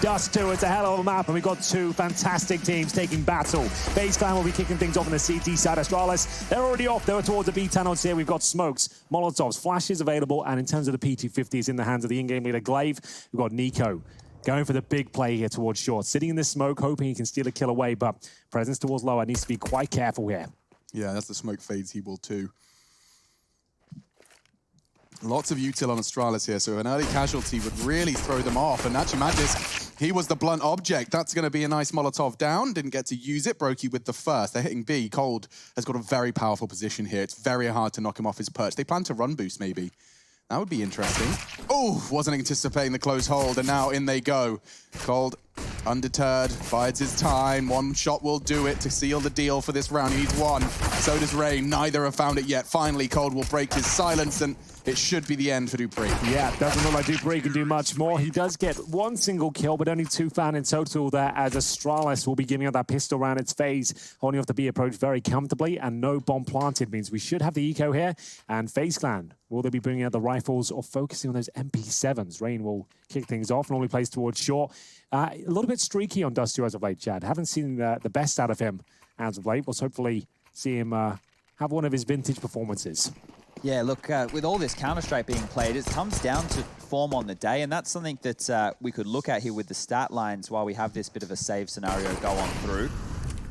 Dust 2, it's a hell of a map, and we've got two fantastic teams taking battle. FaZe Clan will be kicking things off on the CT side. Astralis, they're already off. They're towards the B tunnels here. We've got smokes, Molotovs, flashes available, and in terms of the P250, it's in the hands of the in-game leader, Glaive. We've got Nico going for the big play here towards short, sitting in the smoke, hoping he can steal a kill away, but presence towards lower needs to be quite careful here. Yeah, that's the smoke fades, he will too. Lots of util on Astralis here, so an early casualty would really throw them off. And actually, Magis, he was the blunt object. That's going to be a nice Molotov down. Didn't get to use it. Brokey with the first. They're hitting B. Cold has got a very powerful position here. It's very hard to knock him off his perch. They plan to run boost, maybe. That would be interesting. Oh, wasn't anticipating the close hold, and now in they go. Cold, undeterred, bides his time. One shot will do it to seal the deal for this round. He needs one. So does Rain. Neither have found it yet. Finally, Cold will break his silence, and it should be the end for dupreeh. Yeah, doesn't look like dupreeh can do much more. He does get one single kill, but only two found in total there, as Astralis will be giving up that pistol round. It's FaZe holding off the B approach very comfortably, and no bomb planted means we should have the eco here. And FaZe Clan, will they be bringing out the rifles or focusing on those MP7s? Rain will kick things off, normally plays towards short. A little bit streaky on Dust 2 as of late, Chad. Haven't seen the best out of him as of late. We'll hopefully see him have one of his vintage performances. Yeah, look, with all this Counter-Strike being played, it comes down to form on the day, and that's something that we could look at here with the stat lines while we have this bit of a save scenario go on through.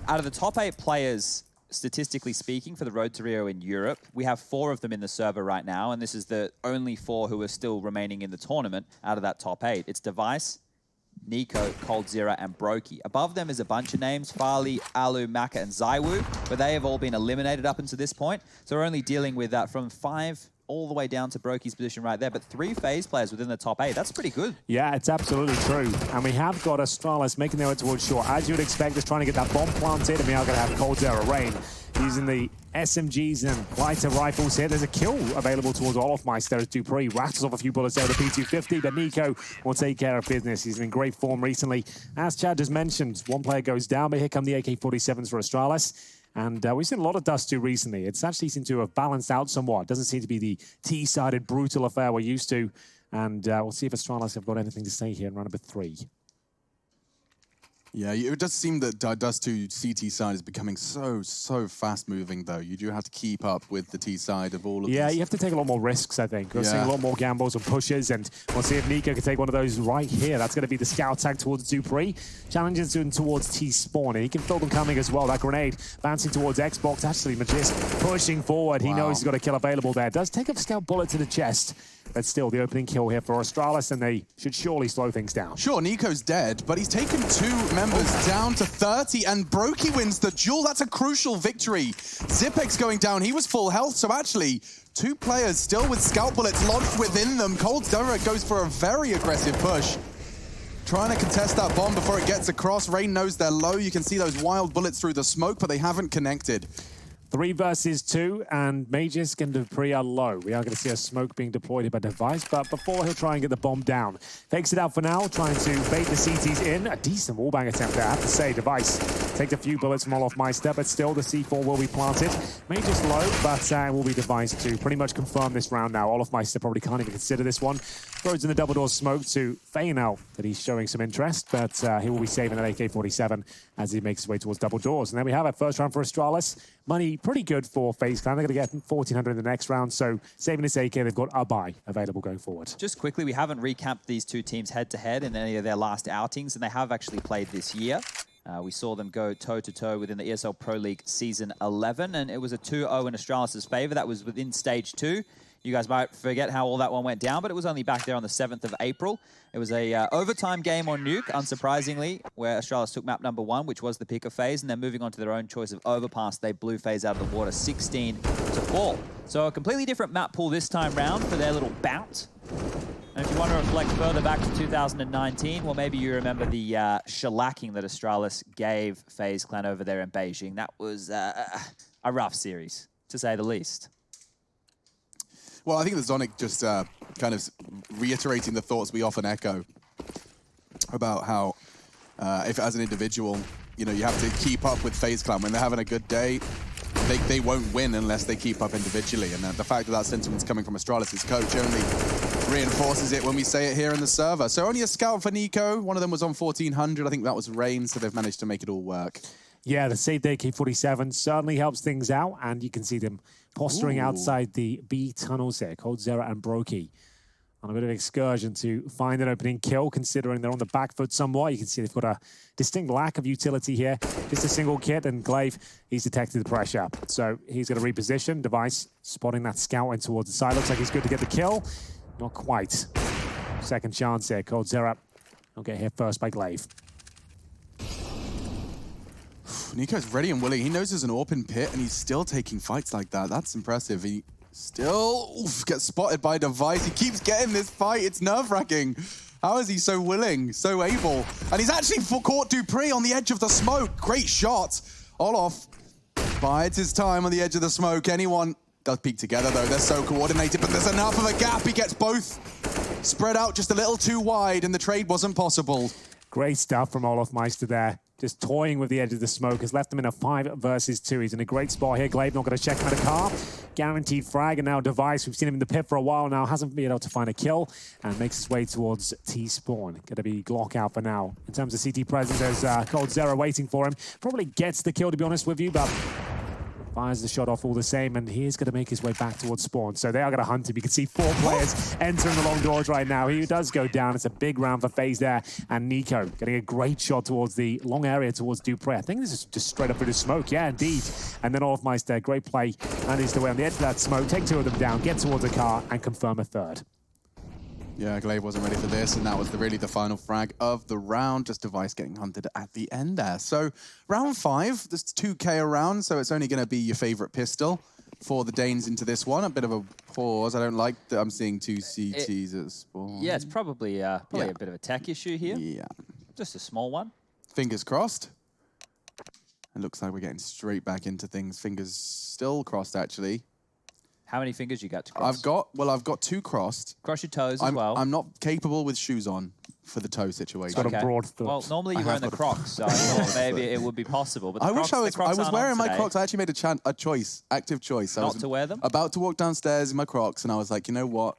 Out of the top 8 players, statistically speaking, for the Road to Rio in Europe, we have 4 of them in the server right now, and this is the only 4 who are still remaining in the tournament out of that top 8. It's Device, Nico, coldzera, and Brokey. Above them is a bunch of names, Farley, Alu, Maka, and Zywoo, but they have all been eliminated up until this point. So we're only dealing with that from 5 all the way down to Brokey's position right there, but 3 FaZe players within the top 8. That's pretty good. Yeah, it's absolutely true. And we have got Astralis making their way towards short. As you would expect, is trying to get that bomb planted, and we are going to have coldzera, Rain, using the SMGs and lighter rifles here. There's a kill available towards Olofmeister as dupreeh rattles off a few bullets over the P250, but Nico will take care of business. He's in great form recently. As Chad just mentioned, one player goes down, but here come the AK-47s for Astralis. And we've seen a lot of Dust 2 recently. It's actually seemed to have balanced out somewhat. Doesn't seem to be the T-sided brutal affair we're used to. And we'll see if Astralis have got anything to say here in round number 3. Yeah, it does seem that Dust 2 CT side is becoming so fast-moving, though. You do have to keep up with the T side of all of Yeah, this. you have to take a lot more risks, I think. We're seeing a lot more gambles and pushes, and we'll see if Nico can take one of those right here. That's going to be the scout tag towards dupreeh. Challenges him towards T-spawn, and he can feel them coming as well. That grenade bouncing towards Xbox. Actually, Magis pushing forward. He knows he's got a kill available there. Does take a scout bullet to the chest, but still the opening kill here for Astralis, and they should surely slow things down. Sure, Nico's dead, but he's taken 2 members down to 30, and Brokey wins the duel. That's a crucial victory. Zipex going down, he was full health, so actually 2 players still with scout bullets lodged within them. coldzera goes for a very aggressive push, trying to contest that bomb before it gets across. Rain knows they're low. You can see those wild bullets through the smoke, but they haven't connected. 3 versus 2, and Magis and dupreeh are low. We are going to see a smoke being deployed by Device, but before he'll try and get the bomb down. Fakes it out for now, trying to bait the CTs in. A decent wallbang attempt there, I have to say. Device takes a few bullets from Olofmeister, but still the C4 will be planted. Magis low, but it will be Device to pretty much confirm this round now. Olofmeister probably can't even consider this one. Throws in the double door smoke to feign out that he's showing some interest, but he will be saving that AK-47 as he makes his way towards double doors. And then we have our first round for Astralis. Money pretty good for FaZe Clan. They're going to get 1,400 in the next round, so saving this AK, they've got a buy available going forward. Just quickly, we haven't recapped these 2 teams head-to-head in any of their last outings, and they have actually played this year. We saw them go toe-to-toe within the ESL Pro League Season 11, and it was a 2-0 in Astralis' favor. That was within Stage 2. You guys might forget how all that one went down, but it was only back there on the 7th of April. It was a overtime game on Nuke, unsurprisingly, where Astralis took map number 1, which was the pick of FaZe, and then moving on to their own choice of Overpass, they blew FaZe out of the water 16-4. So a completely different map pool this time round for their little bout. And if you want to reflect further back to 2019, well, maybe you remember the shellacking that Astralis gave FaZe Clan over there in Beijing. That was a rough series, to say the least. Well, I think the Zonic just kind of reiterating the thoughts we often echo about how, if as an individual, you know, you have to keep up with FaZe Clan. When they're having a good day, they won't win unless they keep up individually. And the fact that that sentiment's coming from Astralis' coach, only Reinforces it when we say it here in the server. So only a scout for Nico. One of them was on 1400. I think that was Rain, so they've managed to make it all work. Yeah, the save day K47 certainly helps things out, and you can see them posturing outside the B tunnels there. coldzera and Brokey on a bit of excursion to find an opening kill, considering they're on the back foot somewhat. You can see they've got a distinct lack of utility here. Just a single kit, and Glaive, he's detected the pressure. So he's going to reposition. Device spotting that scout in towards the side. Looks like he's good to get the kill. Not quite. Second chance here. coldzera will get hit first by Glaive. Nico's ready and willing. He knows there's an open pit, and he's still taking fights like that. That's impressive. He still gets spotted by Device. He keeps getting this fight. It's nerve-wracking. How is he so willing, so able? And he's actually caught Dupree on the edge of the smoke. Great shot. Olof bides his time on the edge of the smoke. Anyone does peek together, though. They're so coordinated, but there's enough of a gap. He gets both spread out just a little too wide, and the trade wasn't possible. Great stuff from Olof Meister there. Just toying with the edge of the smoke. Has left him in a 5 versus 2. He's in a great spot here. Glaive not going to check him at a car. Guaranteed frag, and now Device. We've seen him in the pit for a while now. Hasn't been able to find a kill, and makes his way towards T-spawn. Going to be Glock out for now. In terms of CT presence, there's coldzera waiting for him. Probably gets the kill, to be honest with you, but fires the shot off all the same, and he is going to make his way back towards spawn. So they are going to hunt him. You can see 4 players entering the long doors right now. He does go down. It's a big round for FaZe there. And Nico getting a great shot towards the long area towards Dupree. I think this is just straight up through the smoke. Yeah, indeed. And then Olof Meister, great play. And he's away on the edge of that smoke. Take 2 of them down, get towards a car, and confirm a third. Yeah, Glaive wasn't ready for this, and that was really the final frag of the round. Just Device getting hunted at the end there. So round 5, there's 2K around, so it's only going to be your favorite pistol for the Danes into this one. A bit of a pause. I don't like that I'm seeing 2 CTs at spawn. Yeah, it's probably a bit of a tech issue here. Yeah. Just a small one. Fingers crossed. It looks like we're getting straight back into things. Fingers still crossed, actually. How many fingers you got to cross? I've got 2 crossed. Cross your toes as well. I'm not capable with shoes on for the toe situation. Got a broad foot. Well, normally you're wearing the Crocs, so I thought maybe it would be possible. But I wish I was wearing my today. Crocs. I actually made a choice, active choice. Not to wear them? About to walk downstairs in my Crocs, and I was like, you know what?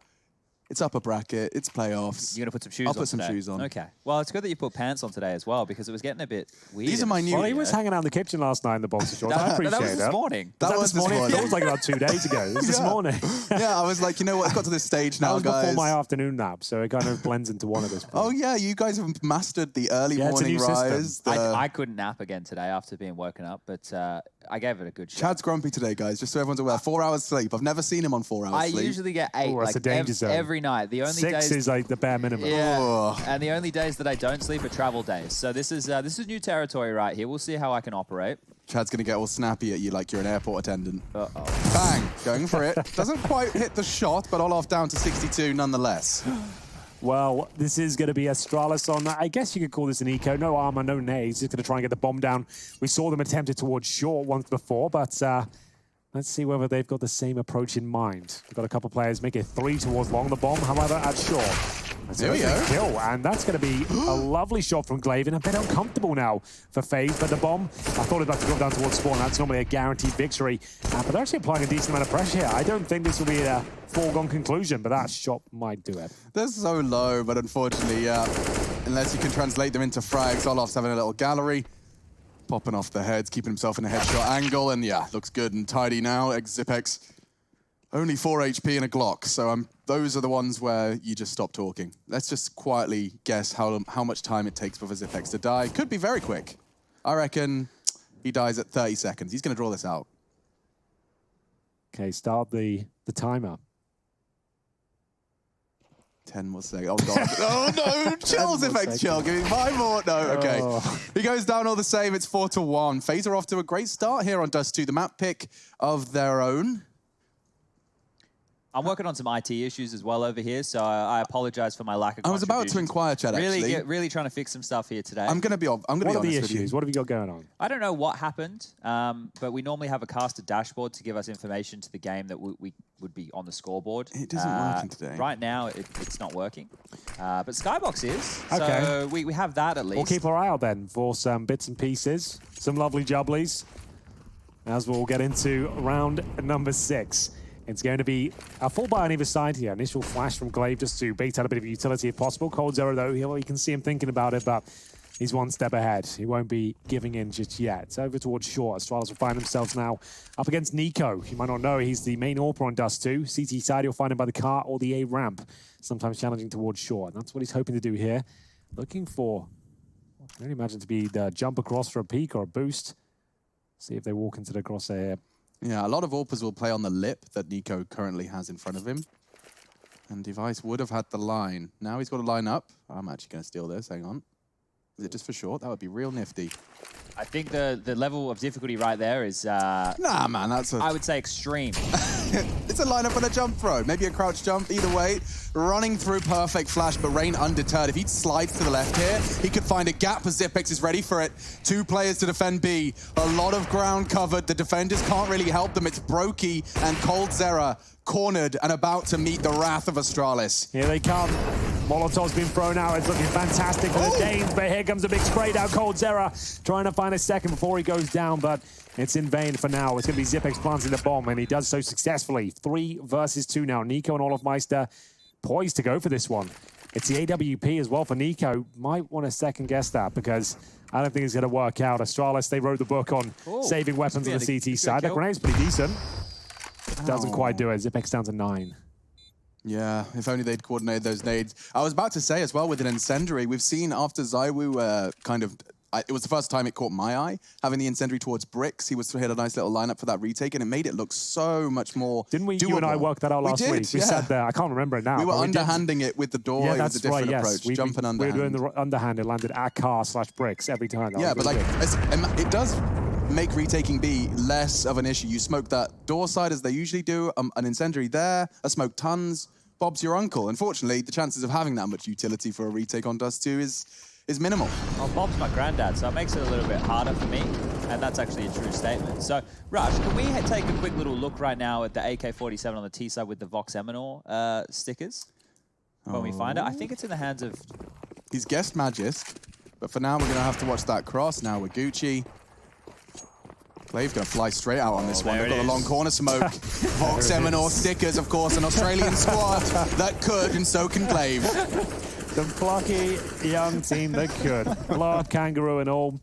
It's upper bracket. It's playoffs. You're going to put some shoes on I'll put some today. shoes on. Okay. Well, it's good that you put pants on today as well, because it was getting a bit weird. These are my new... Well, he was hanging out in the kitchen last night in the boxer shorts. I appreciate that was this morning. That was this morning. It was like about 2 days ago. It was this morning. Yeah, I was like, you know what? It's got to this stage now, That was guys. before my afternoon nap, so it kind of blends into one at this point. Oh, yeah, you guys have mastered the early morning rise. I couldn't nap again today after being woken up, but I gave it a good shot. Chad's grumpy today, guys, just so everyone's aware. 4 hours sleep. I've never seen him on 4 hours sleep. I usually get 8 that's a danger zone. every night. The only 6 days is like the bare minimum. Yeah, and the only days that I don't sleep are travel days. So this is new territory right here. We'll see how I can operate. Chad's going to get all snappy at you like you're an airport attendant. Uh-oh. Bang! Going for it. Doesn't quite hit the shot, but Olof down to 62 nonetheless. Well, this is going to be Astralis on, I guess you could call this an eco. No armor, no nades. Just going to try and get the bomb down. We saw them attempt it towards short once before, but let's see whether they've got the same approach in mind. We've got a couple players make it 3 towards long the bomb, however, at short. There we go. Kill, and that's going to be a lovely shot from Glaive, and a bit uncomfortable now for FaZe, but the bomb, I thought it was about to drop down towards spawn. That's normally a guaranteed victory, but they're actually applying a decent amount of pressure here. I don't think this will be a foregone conclusion, but that shot might do it. They're so low, but unfortunately, yeah, unless you can translate them into frags, Olof's having a little gallery, popping off the heads, keeping himself in a headshot angle, and yeah, looks good and tidy now. Zipex, only 4 HP and a Glock, so those are the ones where you just stop talking. Let's just quietly guess how much time it takes for Zipex to die. Could be very quick. I reckon he dies at 30 seconds. He's going to draw this out. Okay, start the timer. 10 more seconds. Oh, God. Oh, no. Chill, Zipex, chill. Give me 5 more. No, okay. Oh. He goes down all the same. It's 4-1. FaZe are off to a great start here on Dust 2. The map pick of their own. I'm working on some IT issues as well over here, so I apologize for my lack of I was about to inquire, Chad, actually. Really trying to fix some stuff here today. I'm going to be honest with you. What are the issues? What have you got going on? I don't know what happened, but we normally have a caster dashboard to give us information to the game that we would be on the scoreboard. It isn't working today. Right now, it's not working. But Skybox is, Okay. so we have that at least. We'll keep our eye out then for some bits and pieces, some lovely jubblies, as we'll get into round number 6. It's going to be a full buy on either side here. Initial flash from Glaive just to bait out a bit of utility if possible. Coldzera, though, you can see him thinking about it, but he's one step ahead. He won't be giving in just yet. Over towards short. Astralis will find themselves now up against Nico. You might not know he's the main AWPer on Dust 2. CT side, you'll find him by the car or the A ramp. Sometimes challenging towards short. That's what he's hoping to do here. Looking for, I can only imagine to be the jump across for a peak or a boost. See if they walk into the crosshair. Yeah, a lot of AWPers will play on the lip that Nico currently has in front of him. And Device would have had the line. Now he's got to line up. I'm actually going to steal this. Hang on. Is it just for short? That would be real nifty. I think the level of difficulty right there is... nah, man, that's a... I would say extreme. It's a lineup and a jump throw. Maybe a crouch jump, either way. Running through perfect flash, but Rain undeterred. If he slides to the left here, he could find a gap as Zipex is ready for it. 2 players to defend B. A lot of ground covered. The defenders can't really help them. It's Brokey and Coldzera cornered and about to meet the wrath of Astralis. Here they come. Molotov's been thrown out. It's looking fantastic for the Danes, but here comes a big spray down. Coldzera trying to find a second before he goes down, but it's in vain for now. It's going to be Zipex planting the bomb, and he does so successfully. 3 versus 2 now. Nico and Olofmeister poised to go for this one. It's the AWP as well for Nico. Might want to second guess that because I don't think it's going to work out. Astralis, they wrote the book on saving weapons on the CT side. That grenade's pretty decent. Doesn't quite do it. Zipex down to 9. Yeah, if only they'd coordinated those nades. I was about to say as well with an incendiary, we've seen after Zywoo it was the first time it caught my eye, having the incendiary towards bricks. He had a nice little lineup for that retake, and it made it look so much more Didn't we, doable. you and I worked that out last week? We sat there, I can't remember it now. We were underhanding it with the door. Yeah, it was a different approach, jumping underhand. We were doing the underhand, it landed at car/bricks every time. Yeah, but like, it does make retaking B less of an issue. You smoke that door side as they usually do, an incendiary there, a smoke tons, Bob's your uncle. Unfortunately, the chances of having that much utility for a retake on Dust 2 is minimal. Well, Bob's my granddad, so it makes it a little bit harder for me, and that's actually a true statement. So, Rush, can we take a quick little look right now at the AK-47 on the T side with the Vox Eminor stickers? When we find it, I think it's in the hands of... He's guessed Magisk, but for now we're going to have to watch that cross. Now with Gucci. Glaive going to fly straight out on this one. They've got a long corner smoke. Vox Eminor stickers, of course, an Australian squad that could, and so can Glaive. The plucky young team that could. Lark, Kangaroo and all.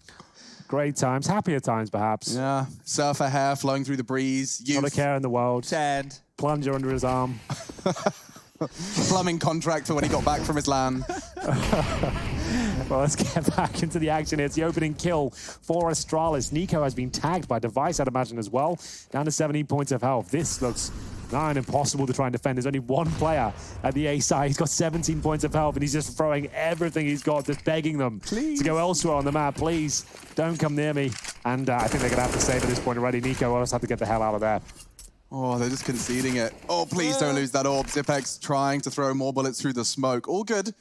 Great times. Happier times, perhaps. Yeah. Surfer hair flowing through the breeze. Youth. Not a care in the world. Sand. Plunger under his arm. Plumbing contract for when he got back from his LAN. Well, let's get back into the action here. It's the opening kill for Astralis. Nico has been tagged by Device, I'd imagine, as well. Down to 17 points of health. This looks nigh on impossible to try and defend. There's only one player at the A side. He's got 17 points of health, and he's just throwing everything he's got, just begging them to go elsewhere on the map. Please, don't come near me. And I think they're going to have to save at this point already. Nico will just have to get the hell out of there. Oh, they're just conceding it. Oh, please don't lose that orb. Zipex trying to throw more bullets through the smoke. All good.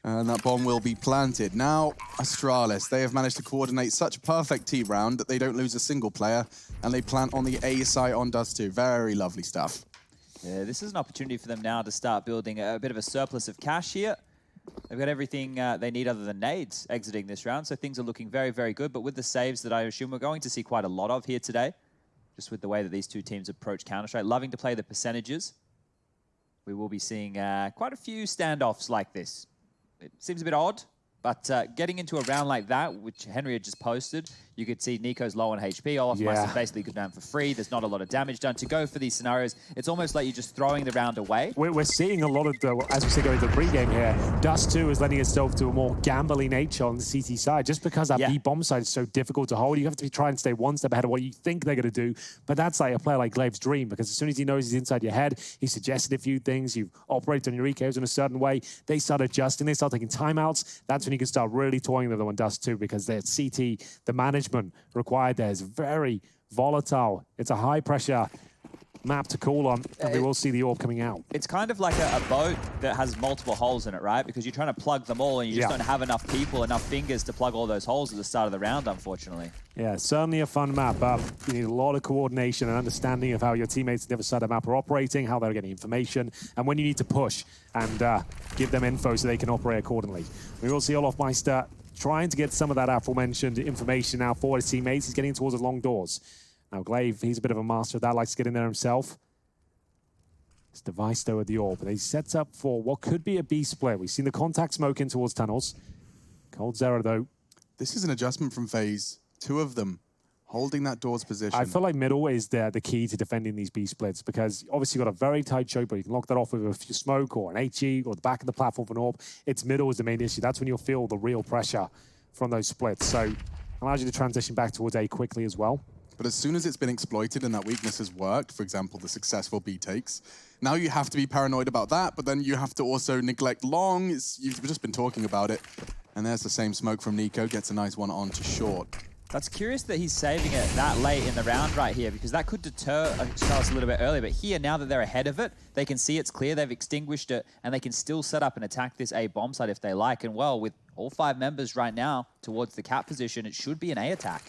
And that bomb will be planted. Now, Astralis, they have managed to coordinate such a perfect T round that they don't lose a single player, and they plant on the A site on Dust 2. Very lovely stuff. Yeah, this is an opportunity for them now to start building a bit of a surplus of cash here. They've got everything they need other than nades exiting this round, so things are looking very, very good. But with the saves that I assume we're going to see quite a lot of here today, just with the way that these two teams approach Counter-Strike, loving to play the percentages, we will be seeing quite a few standoffs like this. It seems a bit odd, but getting into a round like that, which Henry had just posted, you could see Nico's low on HP. Olofmeister's basically good down for free. There's not a lot of damage done. To go for these scenarios, it's almost like you're just throwing the round away. We're seeing a lot of, as we say, going to the pregame here, Dust 2 is lending itself to a more gambly nature on the CT side, just because that B bomb side is so difficult to hold. You have to be trying to stay one step ahead of what you think they're going to do, but that's like a player like Glaive's dream, because as soon as he knows he's inside your head, he suggested a few things, you've operated on your EKOs in a certain way, they start adjusting, they start taking timeouts. That's when you can start really toying with them on Dust 2, because their CT, the management required there is very volatile. It's a high-pressure map to call on, and we will see the orb coming out. It's kind of like a boat that has multiple holes in it, right? Because you're trying to plug them all, and you just don't have enough people, enough fingers to plug all those holes at the start of the round, unfortunately. Yeah, certainly a fun map, but you need a lot of coordination and understanding of how your teammates on the other side of the map are operating, how they're getting information, and when you need to push and give them info so they can operate accordingly. We will see Olofmeister trying to get some of that aforementioned information now for his teammates. He's getting towards the long doors. Now, Glaive, he's a bit of a master of that, likes to get in there himself. It's Device though at the AWP. They set up for what could be a B split. We've seen the contact smoke in towards tunnels. Cold Zero though. This is an adjustment from FaZe. 2 of them holding that doors position. I feel like middle is the key to defending these B splits because obviously you've got a very tight choke, but you can lock that off with a few smoke or an HE or the back of the platform for an AWP. It's middle is the main issue. That's when you'll feel the real pressure from those splits. So allows you to transition back towards A quickly as well. But as soon as it's been exploited and that weakness has worked, for example, the successful B takes, now you have to be paranoid about that, but then you have to also neglect long. You've just been talking about it. And there's the same smoke from Nico, gets a nice one onto short. That's curious that he's saving it that late in the round right here, because that could deter Astralis a little bit earlier. But here, now that they're ahead of it, they can see it's clear, they've extinguished it, and they can still set up and attack this A bomb site if they like. And well, with all 5 members right now towards the cap position, it should be an A attack.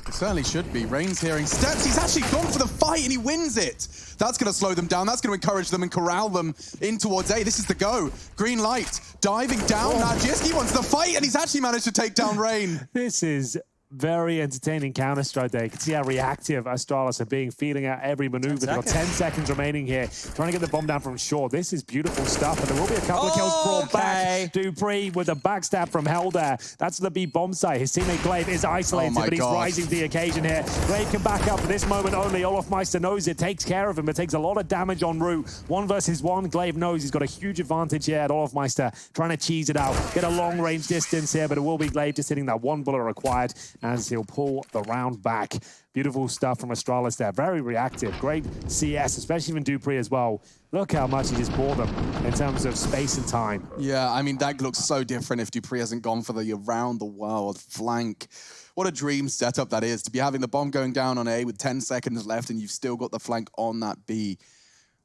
It certainly should be. Rain's hearing steps. He's actually gone for the fight and he wins it. That's going to slow them down. That's going to encourage them and corral them in towards A. This is the go. Green light. Diving down. Najiski wants the fight and he's actually managed to take down Rain. This is very entertaining Counter-Strike there. You can see how reactive Astralis are being, feeling out every maneuver. They've got 10 seconds remaining here, trying to get the bomb down from short. This is beautiful stuff, and there will be a couple of kills brought back. Dupree with a backstab from Hell there. That's the B bomb site. His teammate Glaive is isolated, but he's rising to the occasion here. Glaive can back up for this moment only. Olofmeister knows it, takes care of him, but takes a lot of damage en route. 1 versus 1. Glaive knows he's got a huge advantage here at Olofmeister, trying to cheese it out, get a long range distance here, but it will be Glaive just hitting that 1 bullet required as he'll pull the round back. Beautiful stuff from Astralis there. Very reactive. Great CS, especially from Dupree as well. Look how much he just bore them in terms of space and time. Yeah, I mean, that looks so different if Dupree hasn't gone for the around-the-world flank. What a dream setup that is, to be having the bomb going down on A with 10 seconds left and you've still got the flank on that B.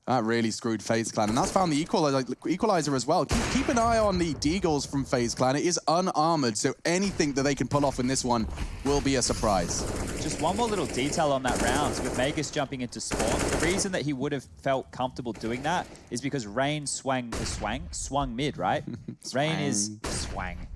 That really screwed FaZe Clan, and that's found the equalizer as well. Keep an eye on the Deagles from FaZe Clan. It is unarmored, so anything that they can pull off in this one will be a surprise. Just one more little detail on that round. With Magus jumping into spawn, the reason that he would have felt comfortable doing that is because Rain swung mid, right? Rain is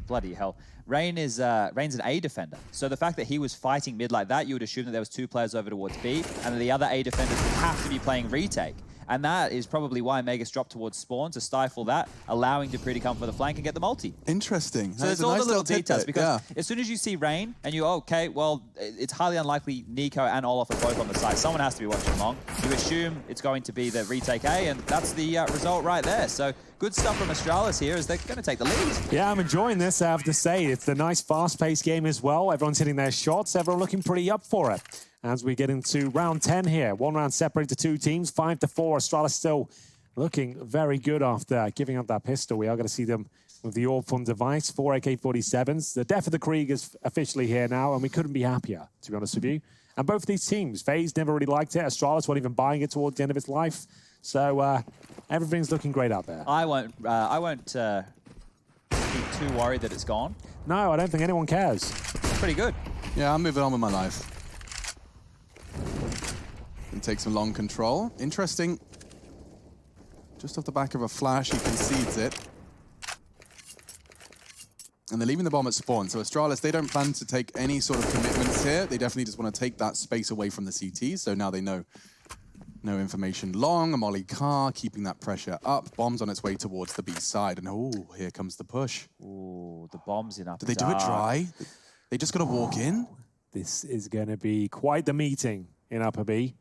bloody hell. Rain's an A defender. So the fact that he was fighting mid like that, you would assume that there was 2 players over towards B, and that the other A defenders would have to be playing retake. And that is probably why Magus dropped towards spawn to stifle that, allowing Dupree to come for the flank and get the multi. Interesting. So it's all the little details, because as soon as you see Rain and you, okay, well, it's highly unlikely Nico and Olof are both on the side. Someone has to be watching long. You assume it's going to be the retake A, and that's the result right there. So good stuff from Astralis here as they're going to take the lead. Yeah, I'm enjoying this, I have to say. It's a nice fast-paced game as well. Everyone's hitting their shots. Everyone looking pretty up for it. As we get into round 10 here, 1 round separated to 2 teams, 5-4. Astralis still looking very good after giving up that pistol. We are going to see them with the AWP from Device, 4 AK-47s. The death of the Krieg is officially here now, and we couldn't be happier, to be honest with you. And both of these teams, FaZe never really liked it. Astralis wasn't even buying it towards the end of its life. So everything's looking great out there. I won't be too worried that it's gone. No, I don't think anyone cares. Pretty good. Yeah, I'm moving on with my life. And take some long control. Interesting. Just off the back of a flash, he concedes it. And they're leaving the bomb at spawn. So Astralis, they don't plan to take any sort of commitments here. They definitely just want to take that space away from the CT. So now they know no information long. A molly car, keeping that pressure up. Bomb's on its way towards the B side. And oh, here comes the push. Ooh, the bomb's in upper Did they do it dry? They just got to walk in? This is going to be quite the meeting in upper B.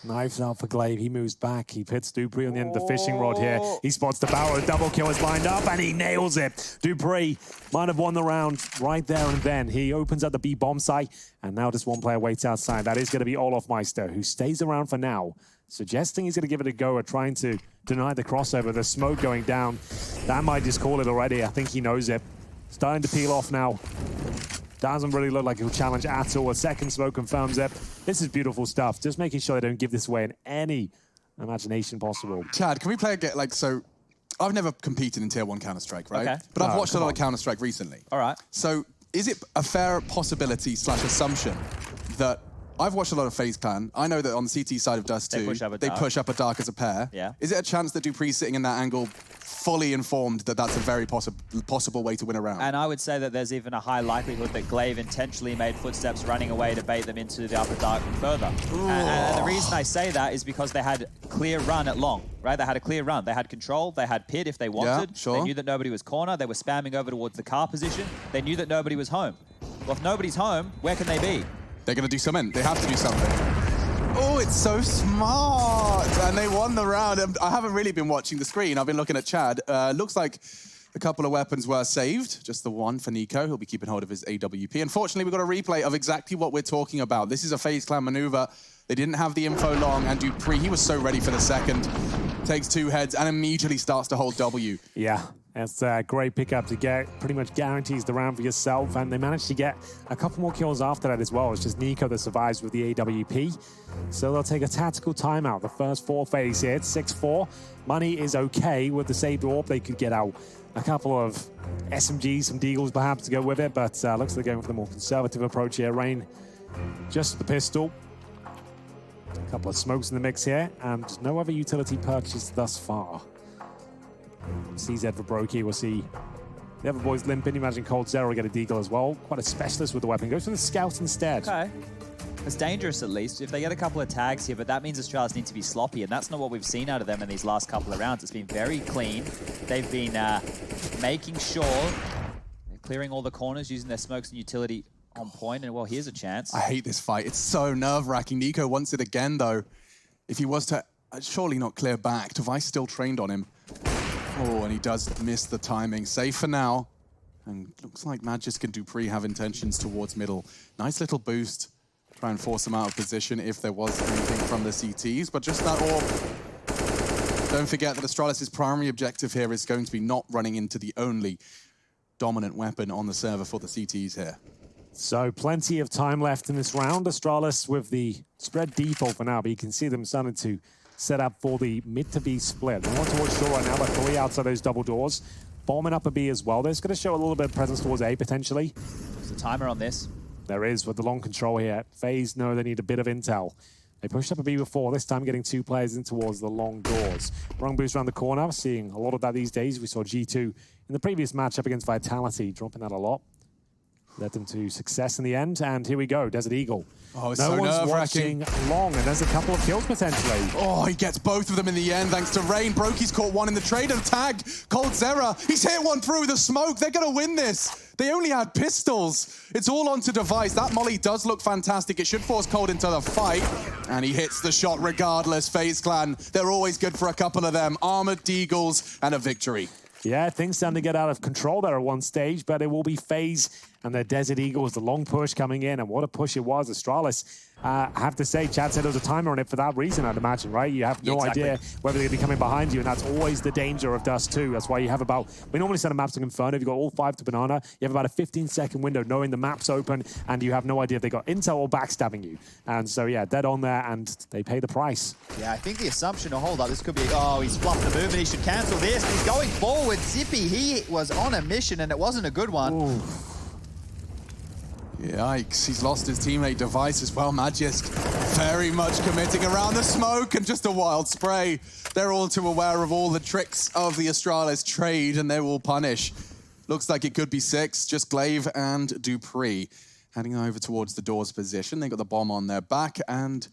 Knives out for Glaive. He moves back. He hits Dupree on the end of the fishing rod here. He spots the barrel. A double kill is lined up, and he nails it. Dupree might have won the round right there and then. He opens up the B bomb site, and now just 1 player waits outside. That is going to be Olofmeister, who stays around for now, suggesting he's going to give it a go at trying to deny the crossover. The smoke going down. That might just call it already. I think he knows it. Starting to peel off now. Doesn't really look like he'll challenge at all. A second smoke confirms it. This is beautiful stuff. Just making sure they don't give this away in any imagination possible. Chad, can we play a game? Like, so I've never competed in Tier 1 Counter-Strike, right? Okay. But I've watched a lot of Counter-Strike recently. All right. So is it a fair possibility / assumption that I've watched a lot of FaZe Clan. I know that on the CT side of Dust 2, they push up a dark as a pair. Yeah. Is it a chance that Dupree's sitting in that angle fully informed that that's a very possible way to win a round. And I would say that there's even a high likelihood that Glaive intentionally made footsteps running away to bait them into the upper dark further. And the reason I say that is because they had clear run at long, right? They had a clear run. They had control. They had pit if they wanted. Yeah, sure. They knew that nobody was corner. They were spamming over towards the car position. They knew that nobody was home. Well, if nobody's home, where can they be? They're going to do something. They have to do something. Oh, it's so smart. And they won the round. I haven't really been watching the screen. I've been looking at Chad. Looks like a couple of weapons were saved. Just the one for Nico. He'll be keeping hold of his AWP. Unfortunately, we've got a replay of exactly what we're talking about. This is a FaZe Clan maneuver. They didn't have the info long, and dupreeh, he was so ready for the second. Takes 2 heads and immediately starts to hold W. Yeah, it's a great pickup to get. Pretty much guarantees the round for yourself, and they managed to get a couple more kills after that as well. It's just Nico that survives with the AWP. So they'll take a tactical timeout. The first 4 FaZe here. It's 6-4. Money is okay with the saved AWP. They could get out a couple of SMGs, some Deagles perhaps to go with it, but looks like they're going for the more conservative approach here. Rain, just the pistol. A couple of smokes in the mix here, and no other utility purchased thus far. CZ for Brokey. We'll see the other boys limping. Imagine Cold Zero will get a Deagle as well. Quite a specialist with the weapon. Goes for the Scout instead. Okay. It's dangerous at least if they get a couple of tags here, but that means Astralis need to be sloppy, and that's not what we've seen out of them in these last couple of rounds. It's been very clean. They've been making sure they're clearing all the corners, using their smokes and utility on point, and well, here's a chance. I hate this fight. It's so nerve-wracking. Nico wants it again, though. If he was to surely not clear back, Device still trained on him. Oh, and he does miss the timing. Safe for now. And looks like Magisk and dupreeh have intentions towards middle. Nice little boost. Try and force them out of position if there was anything from the CTs, but just that orb. Don't forget that Astralis' primary objective here is going to be not running into the only dominant weapon on the server for the CTs here. So plenty of time left in this round. Astralis with the spread default for now, but you can see them starting to set up for the mid to B split. They want towards shore right now, but 3 outside those double doors. Bombing up a B as well. They're just going to show a little bit of presence towards A potentially. There's a timer on this. There is with the long control here. FaZe know they need a bit of intel. They pushed up a B before, this time getting 2 players in towards the long doors. Wrong boost around the corner. Seeing a lot of that these days. We saw G2 in the previous matchup against Vitality, dropping that a lot. Led them to success in the end, and here we go, Desert Eagle. Oh, it's no so one's nerve-wracking. watching long, and there's a couple of kills potentially. Oh, he gets both of them in the end, thanks to Rain. Brokey's caught one in the trade and tag. Cold Zera, he's hit one through the smoke. They're going to win this. They only had pistols. It's all onto Device. That molly does look fantastic. It should force Cold into the fight. And he hits the shot regardless. FaZe Clan, they're always good for a couple of them. Armored Deagles and a victory. Yeah, things starting to get out of control there at one stage, but it will be FaZe and their Desert Eagles, the long push coming in, and what a push it was. Astralis, I have to say, Chad said there was a timer on it for that reason, I'd imagine, right? You have no idea whether they're going to be coming behind you, and that's always the danger of Dust 2. That's why you have about, we normally send a maps to Inferno. If you've got all 5 to Banana, you have about a 15-second window knowing the map's open, and you have no idea if they got intel or backstabbing you. And so, yeah, dead on there, and they pay the price. Yeah, I think the assumption, hold up, this could be, oh, he's fluffed the move, and he should cancel this. He's going forward. Zippy, he was on a mission, and it wasn't a good one. Ooh. Yikes, he's lost his teammate Device as well. Magisk very much committing around the smoke and just a wild spray. They're all too aware of all the tricks of the Astralis trade, and they will punish. Looks like it could be 6, just Glaive and dupreeh. Heading over towards the doors position. They got the bomb on their back and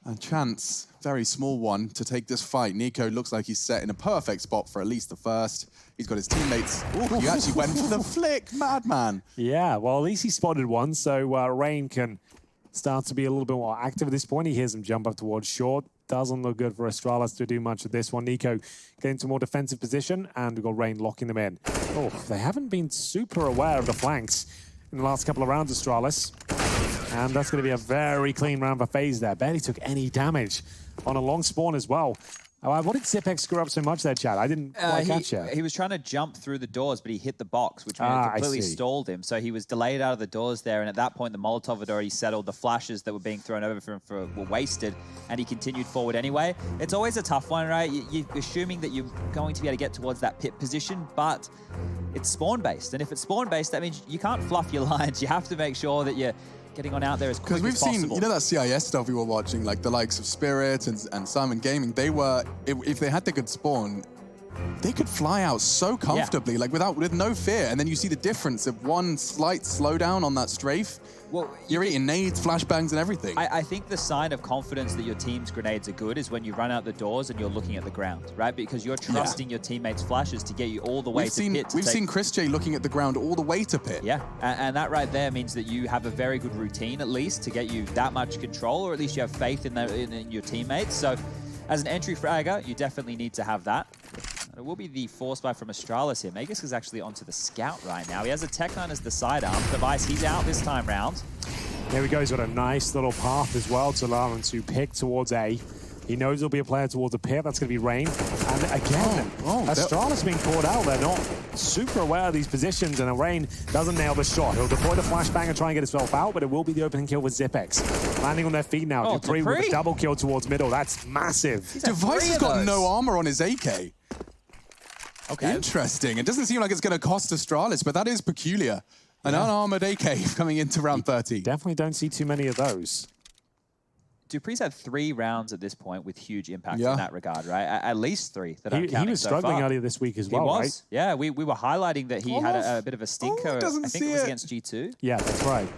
a chance, very small one, to take this fight. Nico looks like he's set in a perfect spot for at least the first. He's got his teammates. Ooh, he actually went for the flick, madman. Yeah, well, at least he spotted one, so Rain can start to be a little bit more active at this point. He hears him jump up towards short. Doesn't look good for Astralis to do much of this one. Nico getting to more defensive position, and we've got Rain locking them in. Oh, they haven't been super aware of the flanks in the last couple of rounds, Astralis. And that's going to be a very clean round for FaZe there. Barely took any damage on a long spawn as well. What did Zipex screw up so much there, Chad? I didn't quite catch it. He was trying to jump through the doors, but he hit the box, which completely stalled him. So he was delayed out of the doors there, and at that point, the Molotov had already settled. The flashes that were being thrown over for him were wasted, and he continued forward anyway. It's always a tough one, right? You're assuming that you're going to be able to get towards that pit position, but it's spawn-based. And if it's spawn-based, that means you can't fluff your lines. You have to make sure that you're getting on out there as quick as possible. Because we've seen, you know, that CIS stuff we were watching, like the likes of Spirit and Simon Gaming, they were, if they had the good spawn, they could fly out so comfortably, like with no fear. And then you see the difference of one slight slowdown on that strafe. Well, you're eating nades, flashbangs, and everything. I think the sign of confidence that your team's grenades are good is when you run out the doors and you're looking at the ground, right? Because you're trusting your teammates' flashes to get you all the way to pit. We've seen Chris J looking at the ground all the way to pit. Yeah, and that right there means that you have a very good routine, at least, to get you that much control, or at least you have faith in your teammates. So as an entry fragger, you definitely need to have that. It will be the force buy from Astralis here. Magus is actually onto the scout right now. He has a Tech9 as the sidearm. Device, he's out this time round. There we go. He's got a nice little path as well to allow him to pick towards A. He knows there'll be a player towards a pit. That's going to be Rain. And again, Astralis being caught out. They're not super aware of these positions, and Rain doesn't nail the shot. He'll deploy the flashbang and try and get himself out, but it will be the opening kill with Zipex. Landing on their feet now. Oh, Dupree with a double kill towards middle. That's massive. Device has got no armor on his AK. Okay. Interesting. It doesn't seem like it's going to cost Astralis, but that is peculiar. An unarmored AK coming into round 30. Definitely don't see too many of those. Dupree's had 3 rounds at this point with huge impact in that regard, right? At least 3 that I'm counting. He was struggling earlier this week as well, right? Yeah, we were highlighting that he had a bit of a stinker. I think it was against G2. Yeah, that's right.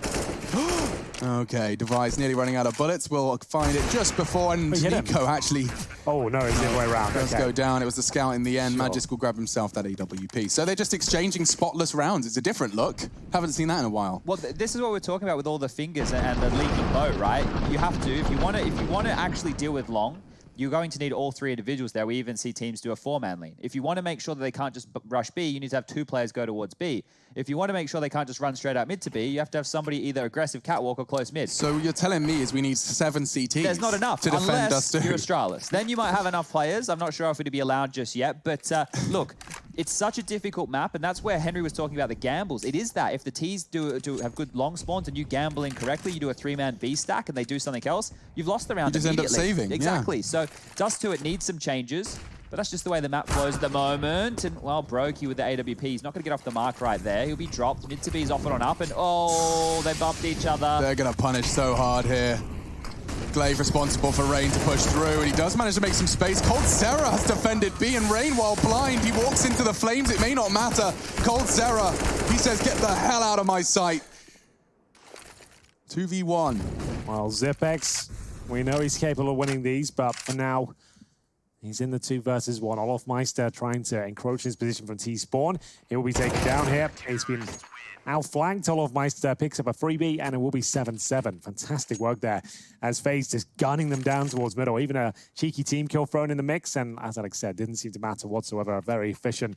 Okay, Device nearly running out of bullets. We'll find it just before, and Nico actually... Oh, no, it's the other way around. Does go down. It was the scout in the end. Sure. Magisk will grab himself that AWP. So they're just exchanging spotless rounds. It's a different look. Haven't seen that in a while. Well, this is what we're talking about with all the fingers and the leaking boat, right? You have to, if you want to actually deal with long, you're going to need all 3 individuals there. We even see teams do a 4-man lean. If you want to make sure that they can't just rush B, you need to have 2 players go towards B. If you want to make sure they can't just run straight out mid to B, you have to have somebody either aggressive catwalk or close mid. So you're telling me is we need 7 CTs. There's not enough to defend unless us too. you're Astralis. Then you might have enough players. I'm not sure if it'd be allowed just yet, but look, it's such a difficult map, and that's where Henry was talking about the gambles. It is that if the Ts do have good long spawns and you gamble incorrectly, you do a 3-man B stack and they do something else, you've lost the round. You just end up saving. Exactly. So Dust 2, it needs some changes. But that's just the way the map flows at the moment. And, well, Brokey with the AWP. He's not going to get off the mark right there. He'll be dropped. Mid to B is off and on up. And, oh, they bumped each other. They're going to punish so hard here. Glaive responsible for Rain to push through. And he does manage to make some space. Cold Sarah has defended B, and Rain, while blind, he walks into the flames. It may not matter. Cold Sarah, he says, get the hell out of my sight. 2v1. Well, Zipex, we know he's capable of winning these, but for now... He's in the 2 versus 1. Olofmeister trying to encroach his position from T-spawn. He will be taken down here. He's been outflanked. Olofmeister picks up a freebie, and it will be 7-7. Fantastic work there as FaZe just gunning them down towards middle. Even a cheeky team kill thrown in the mix, and as Alex said, didn't seem to matter whatsoever. A very efficient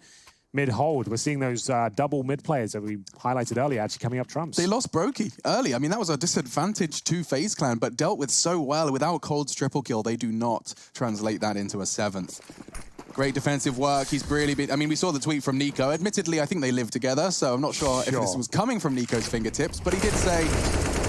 mid-hold. We're seeing those double mid players that we highlighted earlier actually coming up trumps. They lost Brokey early. I mean, that was a disadvantage to FaZe Clan, but dealt with so well. Without Cold's triple kill, they do not translate that into a 7th. Great defensive work. He's really been... I mean, we saw the tweet from Nico. Admittedly, I think they live together, so I'm not sure if this was coming from Nico's fingertips, but he did say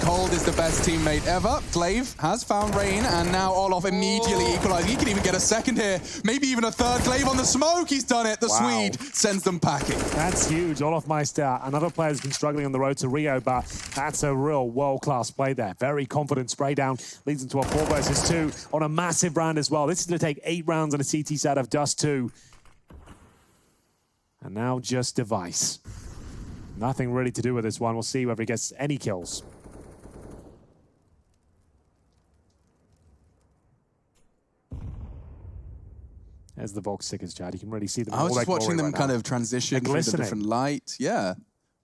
Cold is the best teammate ever. Glaive has found Rain, and now Olof immediately equalized. He can even get a second here, maybe even a third. Glaive on the smoke. He's done it. The Swede sends them packing. That's huge. Olofmeister, another player who's been struggling on the road to Rio, but that's a real world-class play there. Very confident spray down. Leads into a 4 versus 2 on a massive round as well. This is going to take 8 rounds on a CT side of Dust 2. And now just Device. Nothing really to do with this one. We'll see whether he gets any kills. There's the Volk stickers, Chad. You can really see them. I was just watching them kind of transition through the different light. Yeah.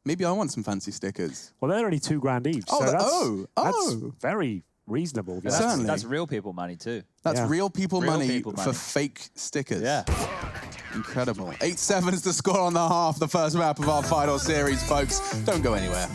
Maybe I want some fancy stickers. Well, they're only $2,000 each. Oh, so that's very reasonable. Certainly. That's real people money too. That's real people money for fake stickers. Yeah. Incredible. 8-7 is the score on the half, the first map of our final series, folks. Don't go anywhere.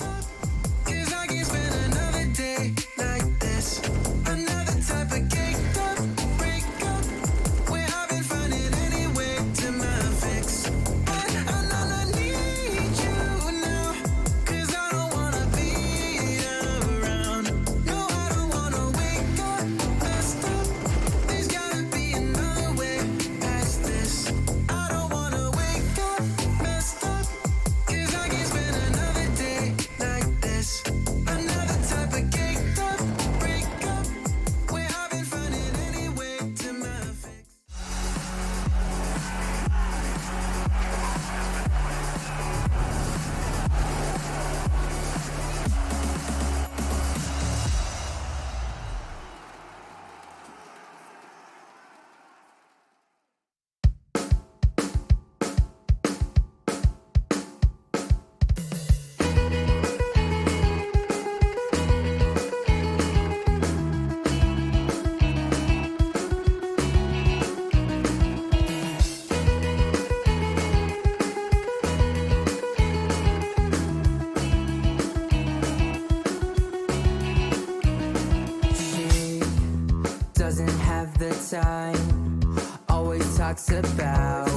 time. Always talks about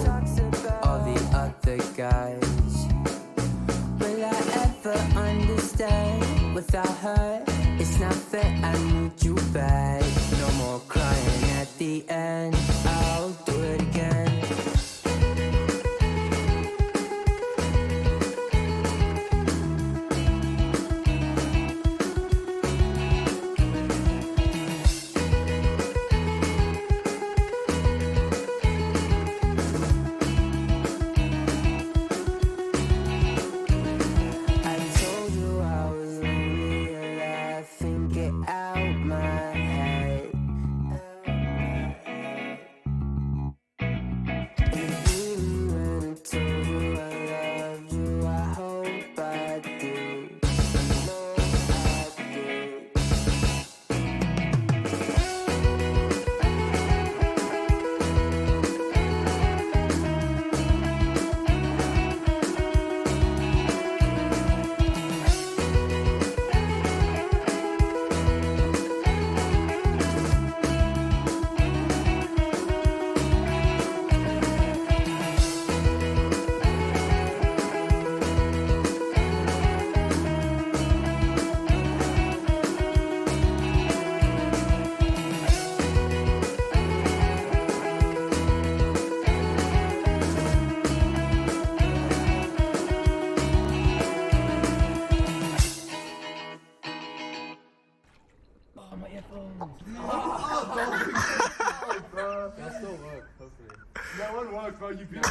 all the other guys. Will I ever understand? Without her, it's not fair. I need you back. No more crying at the end. I'll do it again. That one worked, bro. You beat it.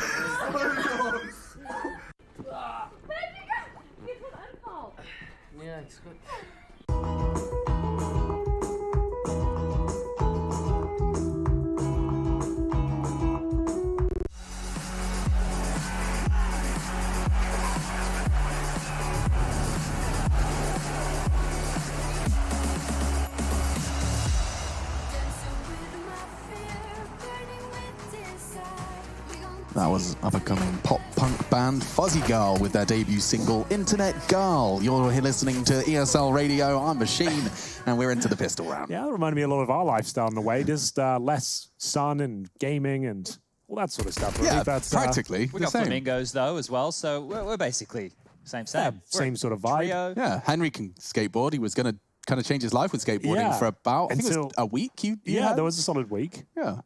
Yeah, it's good. That was up-and-coming pop-punk band Fuzzy Girl with their debut single, Internet Girl. You're here listening to ESL Radio. I'm Machine, and we're into the pistol round. Yeah, that reminded me a lot of our lifestyle in the way. Just less sun and gaming and all that sort of stuff. Yeah, that's practically We the got same. flamingos, though, as well, so we're basically same. same sort of vibe. Trio. Yeah, Henry can skateboard. He was going to kind of change his life with skateboarding Yeah. for about, I think it was Until- a week. Yeah, there was a solid week. Yeah.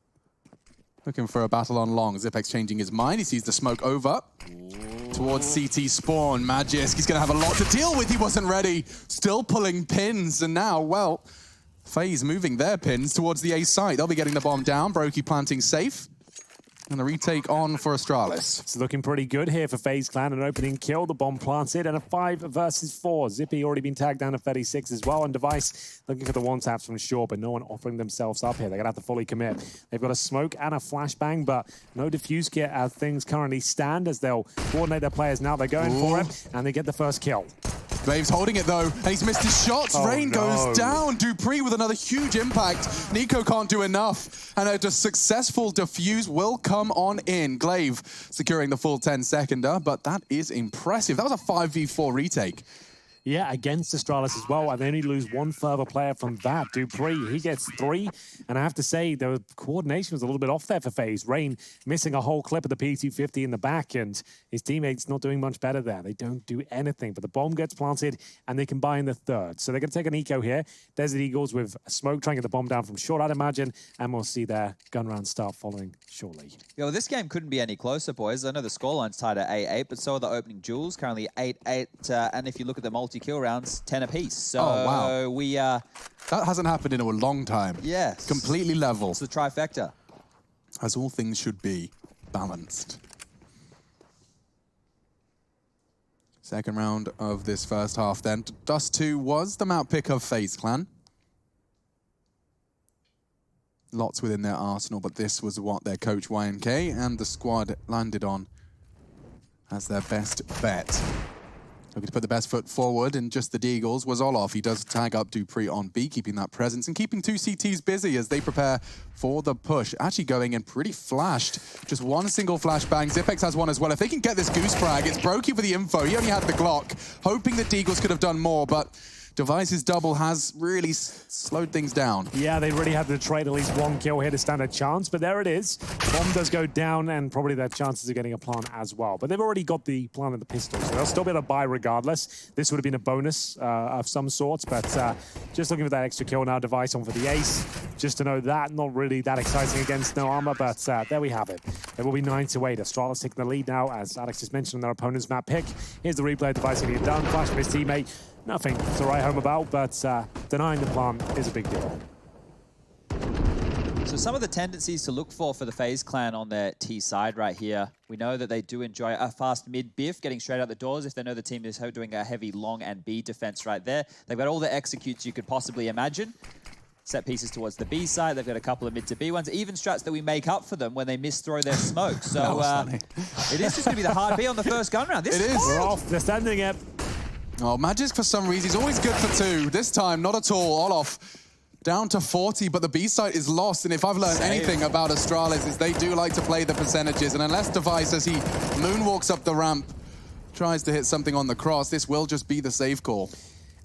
Looking for a battle on long. Zipex changing his mind. He sees the smoke over. Towards CT spawn. Magisk, he's going to have a lot to deal with. He wasn't ready. Still pulling pins. And now, well, FaZe moving their pins towards the A site. They'll be getting the bomb down. Brokey planting safe. And the retake on for Astralis. It's looking pretty good here for FaZe Clan. An opening kill, the bomb planted, and a 5 versus 4. Zippy already been tagged down to 36 as well. And Device looking for the one-taps from short, but no one offering themselves up here. They're going to have to fully commit. They've got a smoke and a flashbang, but no defuse kit as things currently stand, as they'll coordinate their players now. They're going for it, and they get the first kill. Glave's holding it though, and he's missed his shots. Oh, Rain no. goes down. Dupree with another huge impact. Nico can't do enough, and a successful defuse will come on in. Glaive securing the full 10-seconder, but that is impressive. That was a 5v4 retake. Yeah, against Astralis as well. And they only lose one further player from that. Dupree, he gets 3. And I have to say, the coordination was a little bit off there for FaZe. Rain missing a whole clip of the P250 in the back, and his teammates not doing much better there. They don't do anything, but the bomb gets planted, and they combine the third. So they're going to take an eco here. Desert Eagles with a smoke trying to get the bomb down from short, I'd imagine, and we'll see their gun round start following shortly. Yeah, well, this game couldn't be any closer, boys. I know the scoreline's tied at 8-8, but so are the opening duels, currently 8-8. And if you look at the multi-kill rounds, 10 apiece. So wow. we, That hasn't happened in a long time. yes. Completely level, It's the trifecta. as all things should be, balanced. Second round of this first half then. Dust 2 was the map pick of FaZe Clan. Lots within their arsenal, but this was what their coach YNK and the squad landed on as their best bet. Looking to put the best foot forward, and just the Deagles was Olof. He does tag up Dupree on B, keeping that presence and keeping 2 CTs busy as they prepare for the push. Actually going in pretty flashed. Just one single flashbang. Zipex has one as well. If they can get this goose frag, it's Brokey for the info. He only had the Glock, hoping that Deagles could have done more, but Device's double has really slowed things down. Yeah, they really had to trade at least one kill here to stand a chance, but there it is. Bomb does go down, and probably their chances of getting a plant as well. But they've already got the plant and the pistol, so they'll still be able to buy regardless. This would have been a bonus of some sorts, but just looking for that extra kill now. Device on for the ace. Just to know that, not really that exciting against no armor, but there we have it. It will be 9-8. Astralis taking the lead now, as Alex just mentioned on their opponent's map pick. Here's the replay of Device getting it done. Flash from his teammate. Nothing to write home about, but denying the plant is a big deal. So some of the tendencies to look for the FaZe clan on their T side right here. We know that they do enjoy a fast mid biff, getting straight out the doors if they know the team is doing a heavy long and B defense right there. They've got all the executes you could possibly imagine. Set pieces towards the B side. They've got a couple of mid to B ones, even strats that we make up for them when they misthrow their smoke. So it is just going to be the hard B on the first gun round. This is We're off. They're sending it. Oh, Magisk, for some reason, he's always good for 2. This time, not at all. Olof down to 40, but the B site is lost. And if I've learned anything about Astralis, is they do like to play the percentages. And unless Device, as he moonwalks up the ramp, tries to hit something on the cross, this will just be the save call.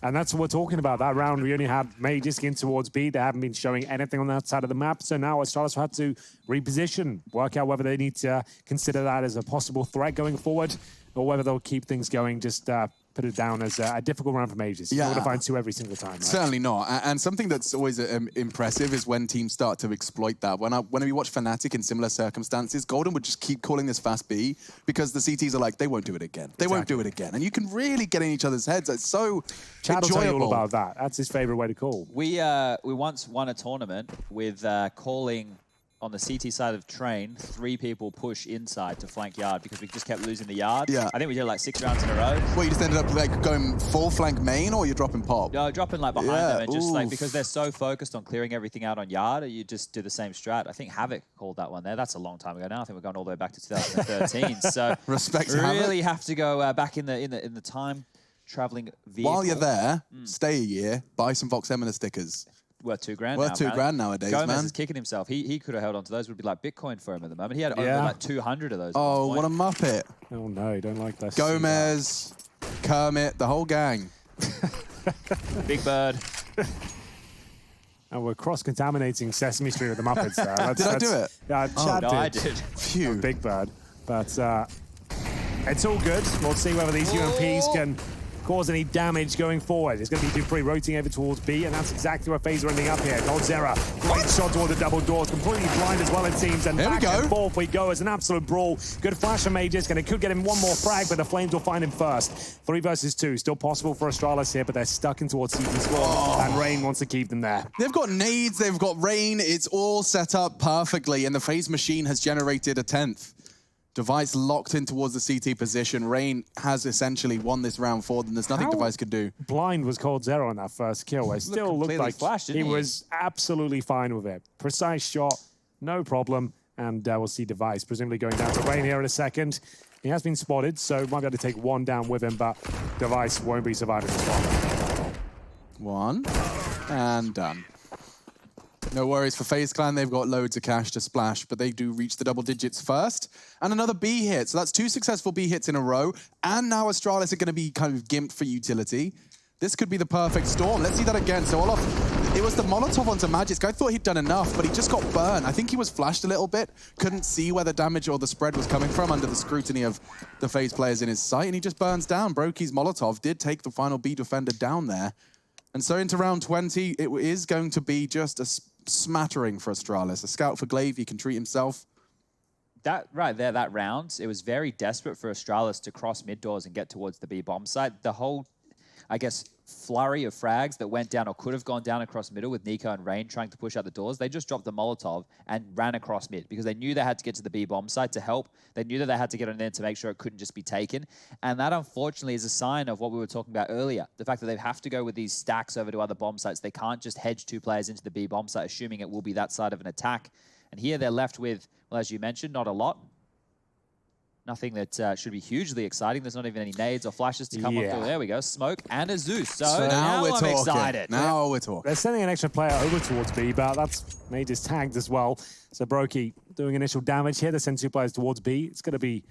And that's what we're talking about. That round, we only had Magisk in towards B. They haven't been showing anything on that side of the map. So now Astralis had to reposition, work out whether they need to consider that as a possible threat going forward, or whether they'll keep things going, just put it down as a difficult round for Magisk. Yeah. You want to find 2 every single time, right? Certainly not. And something that's always impressive is when teams start to exploit that. When we watch Fnatic in similar circumstances, Golden would just keep calling this fast B because the CTs are like, they won't do it again. They won't do it again. And you can really get in each other's heads. It's so Chad will enjoyable. tell you all about that. That's his favorite way to call. We once won a tournament with calling on the CT side of train, 3 people push inside to flank yard because we just kept losing the yard. Yeah. I think we did like 6 rounds in a row. Well, you just ended up like going full flank main, or you're dropping pop? No, dropping like behind them, and just like because they're so focused on clearing everything out on yard, you just do the same strat. I think Havoc called that one there. That's a long time ago now. I think we're going all the way back to 2013. So Respect to really Havoc. have to go back in the time traveling vehicle. While you're there, stay a year, buy some Vox Emina stickers. Worth $2 grand. Worth now, $2 grand nowadays, Gomez man. is kicking himself. He could have held on to those. Would be like Bitcoin for him at the moment. He had over like 200 of those. Oh, what a muppet! Oh no, don't like that. Gomez, Kermit, the whole gang. Big Bird. And we're cross-contaminating Sesame Street with the Muppets there. Did I do it? Yeah, Chad No, did. I did. Phew. Big Bird. But it's all good. We'll see whether these UMPs can cause any damage going forward. It's going to be Dupree rotating over towards B, and that's exactly where FaZe are ending up here. Goldzera, great shot toward the double doors, completely blind as well it seems, and There we back go. and forth we go as an absolute brawl. Good flash from Magisk, and it could get him one more frag, but the Flames will find him first. 3 versus 2, still possible for Astralis here, but they're stuck in towards CT score, and Rain wants to keep them there. They've got nades, they've got rain, it's all set up perfectly, and the FaZe machine has generated a 10th. Device locked in towards the CT position. Rain has essentially won this round for them. There's nothing Device could do. Blind was Goldzera on that first kill. It still looked like flashed, didn't he he? was absolutely fine with it. Precise shot, no problem, and we'll see Device presumably going down to Rain here in a second. He has been spotted, so might be able to take 1 down with him, but Device won't be surviving this one. 1 and done. No worries for FaZe Clan, they've got loads of cash to splash, but they do reach the double digits first. And another B hit, so that's 2 successful B hits in a row, and now Astralis are going to be kind of gimped for utility. This could be the perfect storm. Let's see that again. So Olof, it was the Molotov onto Magisk. I thought he'd done enough, but he just got burned. I think he was flashed a little bit, couldn't see where the damage or the spread was coming from under the scrutiny of the FaZe players in his sight, and he just burns down. Brokey's Molotov did take the final B defender down there. And so into round 20, it is going to be just a smattering for Astralis. A scout for Glaive, he can treat himself. That right there, that round, it was very desperate for Astralis to cross mid doors and get towards the B bomb site. The whole, I guess, flurry of frags that went down or could have gone down across middle with Nico and Rain trying to push out the doors, they just dropped the Molotov and ran across mid because they knew they had to get to the B bomb site to help. They knew that they had to get on there to make sure it couldn't just be taken. And that, unfortunately, is a sign of what we were talking about earlier. The fact that they have to go with these stacks over to other bomb sites. They can't just hedge 2 players into the B bomb site, assuming it will be that side of an attack. And here they're left with, well, as you mentioned, not a lot. Nothing that should be hugely exciting. There's not even any nades or flashes to come up through. There we go. Smoke and a Zeus. So now we're I'm talking. excited. Now we're talking. They're sending an extra player over towards B, but that's Major's tagged as well. So Brokey doing initial damage here. They send 2 players towards B. It's going to be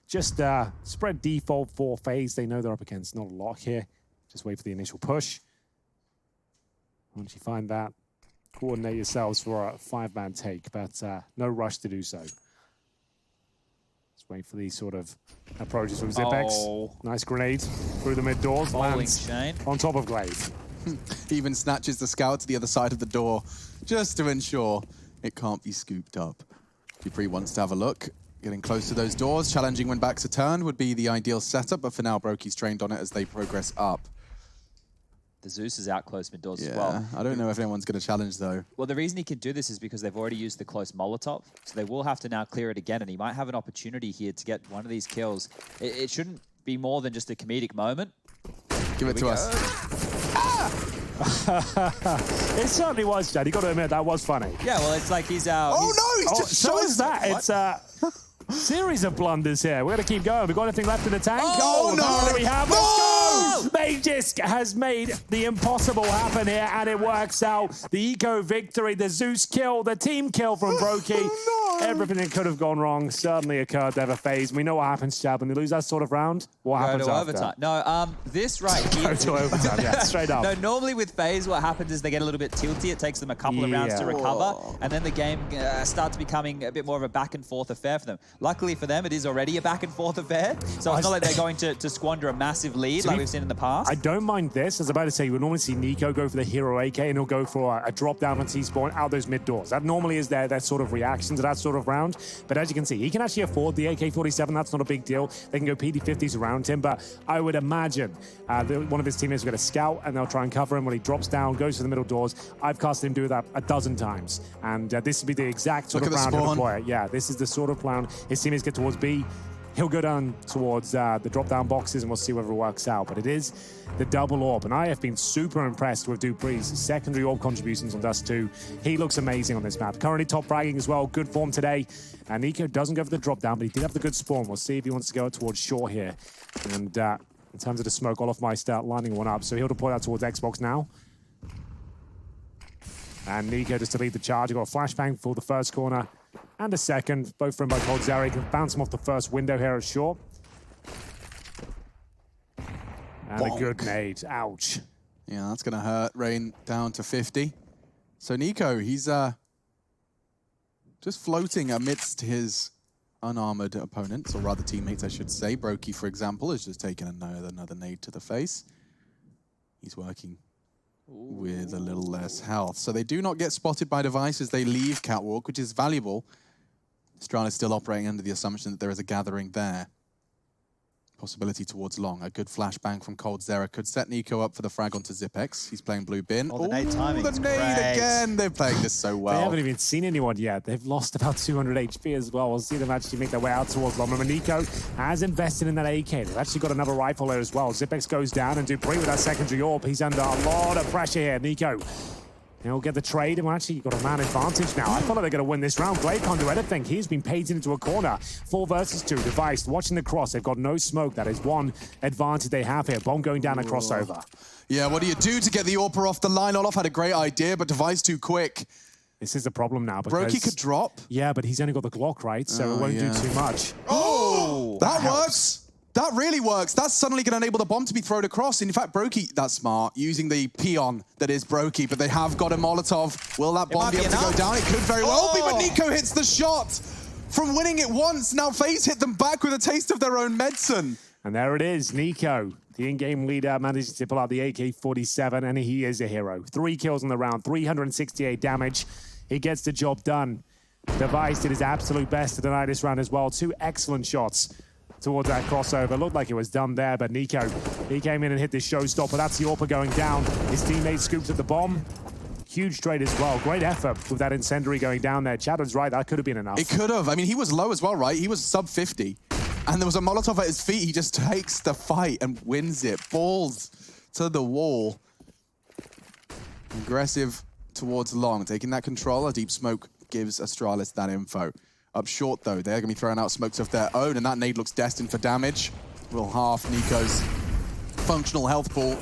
just spread default for FaZe. They know they're up against not a lot here. Just wait for the initial push. Once you find that, coordinate yourselves for a 5-man take, but no rush to do so. Let's wait for these sort of approaches from Zipex. Oh. Nice grenade through the mid doors, lands Shane. on top of Glaive. Even snatches the scout to the other side of the door just to ensure it can't be scooped up. Dupree wants to have a look. Getting close to those doors, challenging when backs are turned would be the ideal setup, but for now, Brokey's trained on it as they progress up. The Zeus is out close mid doors Yeah, as well. I don't know if anyone's going to challenge, though. Well, the reason he can do this is because they've already used the close Molotov, so they will have to now clear it again, and he might have an opportunity here to get one of these kills. It shouldn't be more than just a comedic moment. Give it to us. It certainly was, Chad. You got to admit, that was funny. Yeah, well, it's like he's out. Oh, no, he's just so shot is that. What? It's a series of blunders here. We're going to keep going. We got anything left in the tank? Oh, no. Apparently we have. No! Let's go! Magisk has made the impossible happen here, and it works out. The eco victory, the Zeus kill, the team kill from Brokey. Oh, no. Everything that could have gone wrong certainly occurred there for FaZe. We know what happens, Chad, when they lose that sort of round. What happens Go to after? overtime. No, this right here. Go to overtime, yeah, straight up. No, normally with FaZe, what happens is they get a little bit tilty. It takes them a couple of rounds to recover, and then the game starts becoming a bit more of a back and forth affair for them. Luckily for them, it is already a back and forth affair, so it's not like they're going to squander a massive lead like we've seen in the past. I don't mind this. I was about to say, you would normally see Nico go for the hero AK, and he'll go for a drop down on T-spawn out those mid doors. That normally is their sort of reaction to that sort of round. But as you can see, he can actually afford the AK-47. That's not a big deal. They can go PD-50s around him, but I would imagine one of his teammates will get a scout, and they'll try and cover him when he drops down, goes for the middle doors. I've casted him do that a dozen times, and this would be the exact sort of round he'll deploy. Yeah, this is the sort of round his teammates get towards B. He'll go down towards the drop-down boxes, and we'll see whether it works out. But it is the double orb, and I have been super impressed with Dupree's secondary orb contributions on Dust 2. He looks amazing on this map. Currently top fragging as well, good form today. And Nico doesn't go for the drop-down, but he did have the good spawn. We'll see if he wants to go towards shore here. And in terms of the smoke, Olofmeister lining one up, so he'll deploy that towards Xbox now. And Nico just to lead the charge. He got a flashbang for the first corner. And a second, both from by coldzera. Can bounce him off the first window here at short. And Bonk. a good nade. Ouch. Yeah, that's going to hurt. Rain down to 50. So Nico, he's just floating amidst his unarmored opponents, or rather teammates, I should say. Brokey, for example, has just taken another nade to the face. He's working with a little less health. So they do not get spotted by device as they leave Catwalk, which is valuable. Astralis still operating under the assumption that there is a gathering there. Possibility towards long. A good flashbang from coldzera could set Nico up for the frag onto Zipex. He's playing blue bin. Oh, the nade timing the is nade great. again. They're playing this so well. They haven't even seen anyone yet. They've lost about 200 HP as well. We'll see them actually make their way out towards long. Remember, Nico has invested in that AK. They've actually got another rifle there as well. Zipex goes down, and Dupree with that secondary orb. He's under a lot of pressure here. Nico, he'll get the trade, and we're actually got a man advantage now. I feel like they're going to win this round. Glaive can't do anything. He's been painted into a corner. 4 versus 2. Device watching the cross. They've got no smoke. That is one advantage they have here. Bomb going down a crossover. Yeah, what do you do to get the AWPer off the line? Olof had a great idea, but Device too quick. This is a problem now. Because, Brokey could drop. Yeah, but he's only got the Glock, right? So it won't do too much. Oh! That helps. works! That really works. That's suddenly going to enable the bomb to be thrown across. In fact, Brokey, that's smart, using the peon that is Brokey, but they have got a Molotov. Will that bomb be able to go down? It could very well be, but Nico hits the shot. From winning it once, now FaZe hit them back with a taste of their own medicine. And there it is, Nico, the in-game leader, manages to pull out the AK-47, and he is a hero. 3 kills in the round, 368 damage. He gets the job done. Device did his absolute best to deny this round as well. 2 excellent shots towards that crossover. Looked like it was done there, but Nico, he came in and hit this showstopper. That's the AWPer going down. His teammate scoops at the bomb. Huge trade as well. Great effort with that incendiary going down there. Chadden's right, that could have been enough. It could have. I mean, he was low as well, right? He was sub 50. And there was a Molotov at his feet. He just takes the fight and wins it. Balls to the wall. Aggressive towards long. Taking that control. A deep smoke gives Astralis that info. Up short, though, they're going to be throwing out smokes of their own, and that nade looks destined for damage. Will half Nico's functional health pool.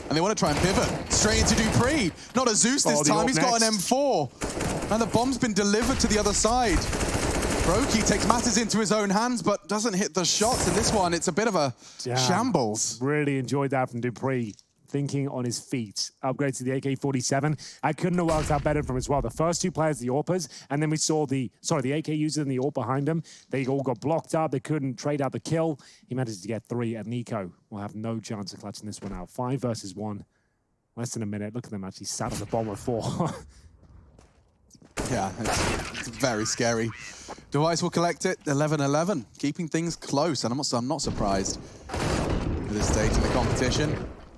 And they want to try and pivot straight into Dupree. Not a Zeus this time, he's got an M4. And the bomb's been delivered to the other side. Brokey takes matters into his own hands, but doesn't hit the shots. In this one, it's a bit of a shambles. Really enjoyed that from Dupree. thinking on his feet. Upgrade to the AK-47. I couldn't have worked out better from as well. The first two players, the AWPers, and then we saw the AK user and the AWP behind him. They all got blocked up. They couldn't trade out the kill. He managed to get 3, and Nico will have no chance of clutching this one out. 5 versus 1. Less than a minute. Look at them actually sat on the bomb with 4. Yeah, it's very scary. Device will collect it, 11-11, keeping things close, and I'm not surprised at this stage in the competition.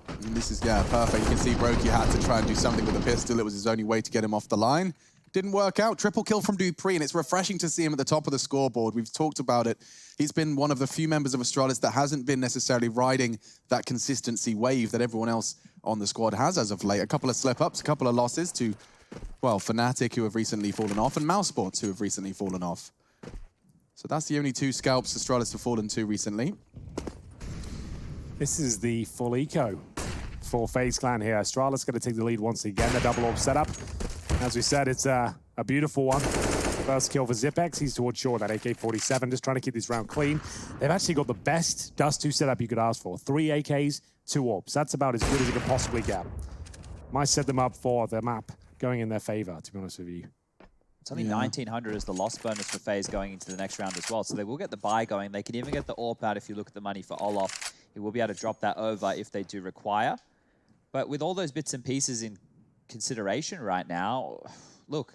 And this is, yeah, perfect. You can see Brokey had to try and do something with a pistol. It was his only way to get him off the line. Didn't work out. Triple kill from dupreeh, and it's refreshing to see him at the top of the scoreboard. We've talked about it. He's been one of the few members of Astralis that hasn't been necessarily riding that consistency wave that everyone else on the squad has as of late. A couple of slip-ups, a couple of losses to, well, Fnatic, who have recently fallen off, and Mousesports, who have recently fallen off. So that's the only 2 scalps Astralis have fallen to recently. This is the full eco for FaZe Clan here. Astralis going to take the lead once again. The double AWP setup. As we said, it's a beautiful one. First kill for Zipex. He's towards shore, that AK-47, just trying to keep this round clean. They've actually got the best Dust 2 setup you could ask for. 3 AKs, 2 AWPs. That's about as good as you could possibly get. Might set them up for the map going in their favor, to be honest with you. It's only 1,900 as the loss bonus for FaZe going into the next round as well. So they will get the buy going. They can even get the AWP out if you look at the money for Olof. He will be able to drop that over if they do require. But with all those bits and pieces in consideration right now, look,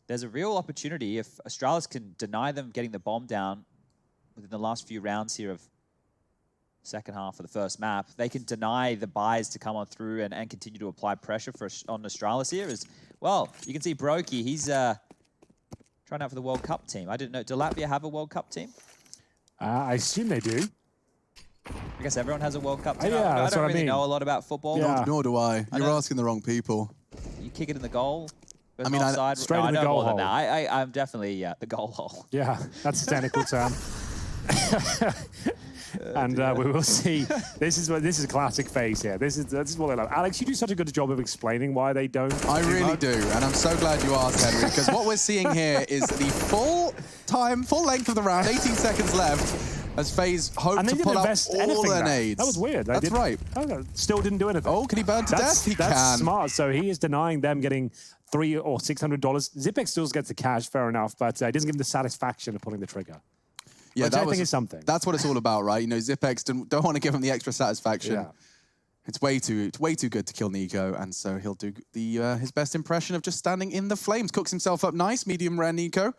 there's a real opportunity if Astralis can deny them getting the bomb down within the last few rounds here of second half of the first map. They can deny the buys to come on through and continue to apply pressure on Astralis here. As well, you can see Brokey, he's trying out for the World Cup team. I didn't know, do Latvia have a World Cup team? I assume they do. I guess everyone has a World Cup team. Yeah, I don't really know a lot about football. Yeah. Nor do I. You're asking the wrong people. You kick it in the goal. I mean, offside. Straight No, in the I know goal more than hole. that. I'm definitely the goal hole. Yeah, that's a technical term. And we will see. This is classic FaZe here. This is what they love. Alex, you do such a good job of explaining why they don't. I really do, and I'm so glad you asked, Henry, because what we're seeing here is the full length of the round, 18 seconds left, as FaZe hope to pull up all their nades. That was weird. That's right. Still didn't do anything. Oh, can he burn to death? He that's can. Smart. So he is denying them getting $300 or $600. Zipex still gets the cash, fair enough, but it doesn't give him the satisfaction of pulling the trigger. Yeah, which I think is something. That's what it's all about, right? You know, Zipex don't want to give him the extra satisfaction. Yeah. It's way too good to kill Nico, and so he'll do his best impression of just standing in the flames. Cooks himself up nice, medium rare Nico.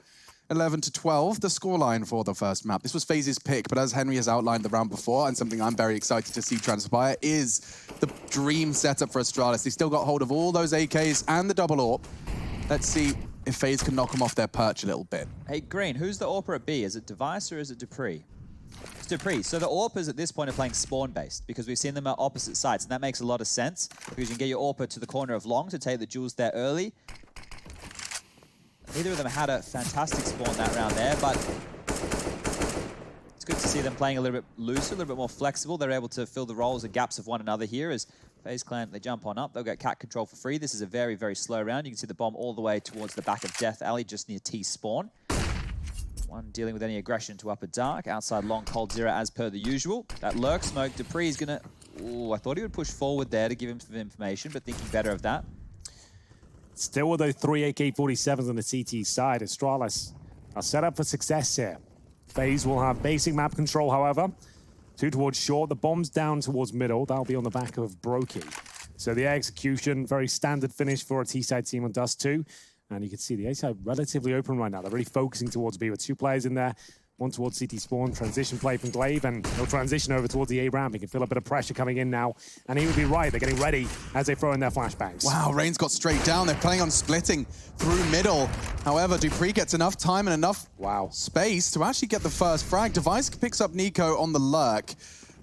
11-12, the scoreline for the first map. This was FaZe's pick, but as Henry has outlined the round before, and something I'm very excited to see transpire, is the dream setup for Astralis. They still got hold of all those AKs and the double AWP. Let's see if FaZe can knock them off their perch a little bit. Hey, Green, who's the AWPer at B? Is it Device or is it dupreeh? It's dupreeh. So the AWPers at this point are playing spawn-based because we've seen them at opposite sites, and that makes a lot of sense because you can get your AWPer to the corner of long to take the jewels there early. Neither of them had a fantastic spawn that round there, but it's good to see them playing a little bit looser, a little bit more flexible. They're able to fill the roles and gaps of one another here as FaZe Clan, they jump on up. They'll get cat control for free. This is a very, very slow round. You can see the bomb all the way towards the back of Death Alley, just near T spawn. One dealing with any aggression to upper dark. Outside long, cold zero as per the usual. That lurk smoke, dupreeh is going to... Ooh, I thought he would push forward there to give him some information, but thinking better of that. Still with those 3 AK-47s on the CT side, Astralis are set up for success here. FaZe will have basic map control, however. 2 towards short, the bomb's down towards middle. That'll be on the back of Brokey. So the execution, very standard finish for a T-side team on Dust 2. And you can see the A-side relatively open right now. They're really focusing towards B with 2 players in there. One towards CT spawn, transition play from Glaive, and he'll transition over towards the A ramp. He can feel a bit of pressure coming in now, and he would be right. They're getting ready as they throw in their flashbangs. Wow, Rain's got straight down. They're planning on splitting through middle. However, dupreeh gets enough time and enough space to actually get the first frag. Device picks up Nico on the lurk,